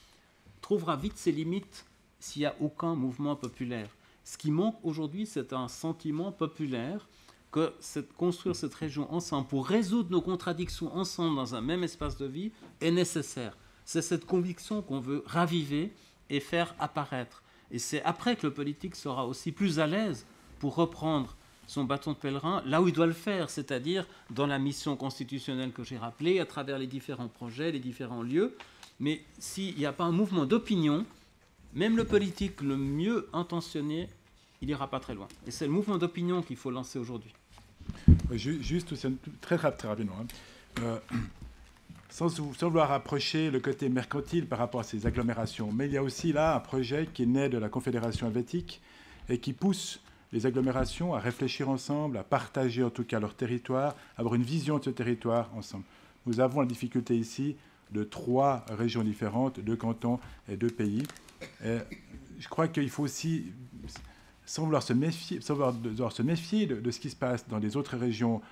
Speaker 3: trouvera vite ses limites s'il n'y a aucun mouvement populaire. Ce qui manque aujourd'hui, c'est un sentiment populaire que construire cette région ensemble pour résoudre nos contradictions ensemble dans un même espace de vie est nécessaire. C'est cette conviction qu'on veut raviver et faire apparaître. Et c'est après que le politique sera aussi plus à l'aise pour reprendre son bâton de pèlerin là où il doit le faire, c'est-à-dire dans la mission constitutionnelle que j'ai rappelée, à travers les différents projets, les différents lieux. Mais s'il n'y a pas un mouvement d'opinion, même le politique le mieux intentionné, il n'ira pas très loin. Et c'est le mouvement d'opinion qu'il faut lancer aujourd'hui.
Speaker 5: Juste, très rapidement, sans vouloir approcher le côté mercantile par rapport à ces agglomérations, mais il y a aussi là un projet qui est né de la Confédération helvétique et qui pousse les agglomérations à réfléchir ensemble, à partager en tout cas leur territoire, à avoir une vision de ce territoire ensemble. Nous avons la difficulté ici de 3 régions différentes, 2 cantons et 2 pays. Et je crois qu'il faut aussi, sans vouloir se méfier, de ce qui se passe dans les autres régions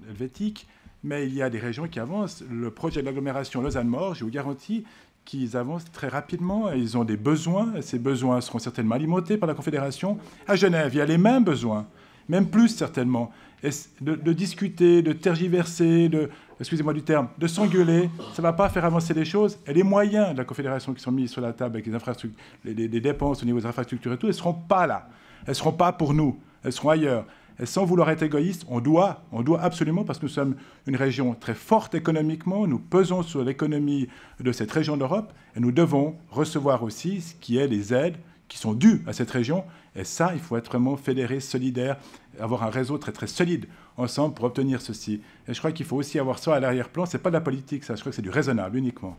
Speaker 5: helvétiques, mais il y a des régions qui avancent. Le projet de l'agglomération Lausanne-Maure, je vous garantis qu'ils avancent très rapidement et ils ont des besoins. Et ces besoins seront certainement alimentés par la Confédération. À Genève, il y a les mêmes besoins, même plus certainement. Et de discuter, de tergiverser, excusez-moi du terme, de s'engueuler, ça ne va pas faire avancer les choses. Et les moyens de la Confédération qui sont mis sur la table avec les infrastructures, les dépenses au niveau des infrastructures et tout, elles ne seront pas là. Elles ne seront pas pour nous. Elles seront ailleurs. Et sans vouloir être égoïste, on doit absolument, parce que nous sommes une région très forte économiquement, nous pesons sur l'économie de cette région d'Europe, et nous devons recevoir aussi ce qui est les aides qui sont dues à cette région. Et ça, il faut être vraiment fédéré, solidaire, avoir un réseau très très solide ensemble pour obtenir ceci. Et je crois qu'il faut aussi avoir ça à l'arrière-plan. Ce n'est pas de la politique, ça. Je crois que c'est du raisonnable uniquement.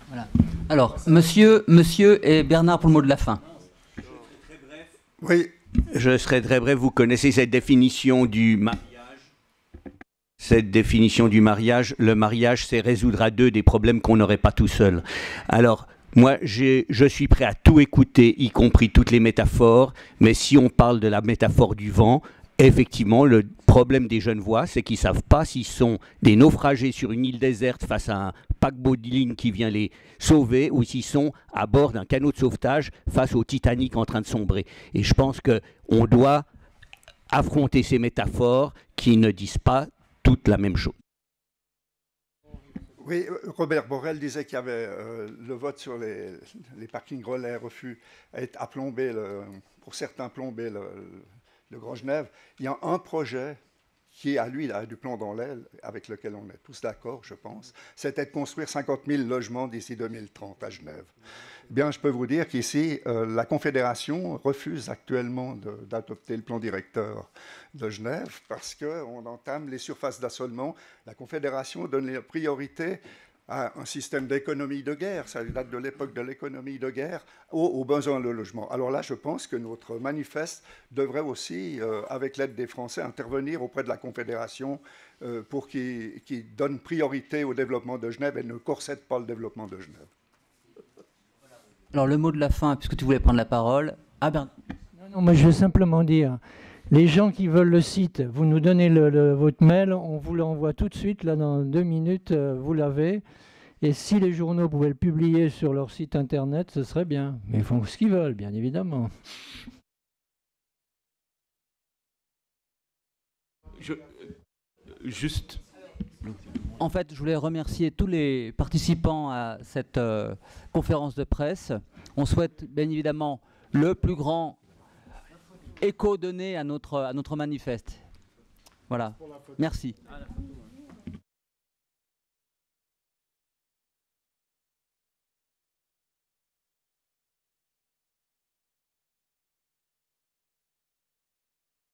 Speaker 1: Voilà. Alors, monsieur et Bernard pour le mot de la fin.
Speaker 6: Oui. Je serai très bref. Vous connaissez cette définition du mariage. Cette définition du mariage, le mariage, c'est résoudre à 2 des problèmes qu'on n'aurait pas tout seul. Alors, moi, je suis prêt à tout écouter, y compris toutes les métaphores, mais si on parle de la métaphore du vent, effectivement, le problème des Genevois, c'est qu'ils ne savent pas s'ils sont des naufragés sur une île déserte face à un paquebot de ligne qui vient les sauver ou s'ils sont à bord d'un canot de sauvetage face au Titanic en train de sombrer. Et je pense qu'on doit affronter ces métaphores qui ne disent pas toutes la même chose.
Speaker 8: Oui, Robert Borrell disait qu'il y avait le vote sur les parkings relais refus a plombé, pour certains, plombé le Grand Genève. Il y a un projet qui, à lui, a du plomb dans l'aile, avec lequel on est tous d'accord, je pense, c'était de construire 50 000 logements d'ici 2030 à Genève. Eh bien, je peux vous dire qu'ici, la Confédération refuse actuellement d'adopter le plan directeur de Genève parce qu'on entame les surfaces d'assolement. La Confédération donne la priorité à un système d'économie de guerre, ça date de l'époque de l'économie de guerre, aux besoins de logement. Alors là, je pense que notre manifeste devrait aussi, avec l'aide des Français, intervenir auprès de la Confédération pour qu'ils donnent priorité au développement de Genève et ne corsettent pas le développement de Genève.
Speaker 1: Alors le mot de la fin, puisque tu voulais prendre la parole. Ah ben...
Speaker 7: Non, moi je veux simplement dire, les gens qui veulent le site, vous nous donnez votre mail, on vous l'envoie tout de suite, là dans 2 minutes, vous l'avez. Et si les journaux pouvaient le publier sur leur site internet, ce serait bien. Mais ils font ce qu'ils veulent, bien évidemment.
Speaker 1: Juste... En fait, je voulais remercier tous les participants à cette conférence de presse. On souhaite bien évidemment le plus grand écho donné à notre manifeste. Voilà. Merci.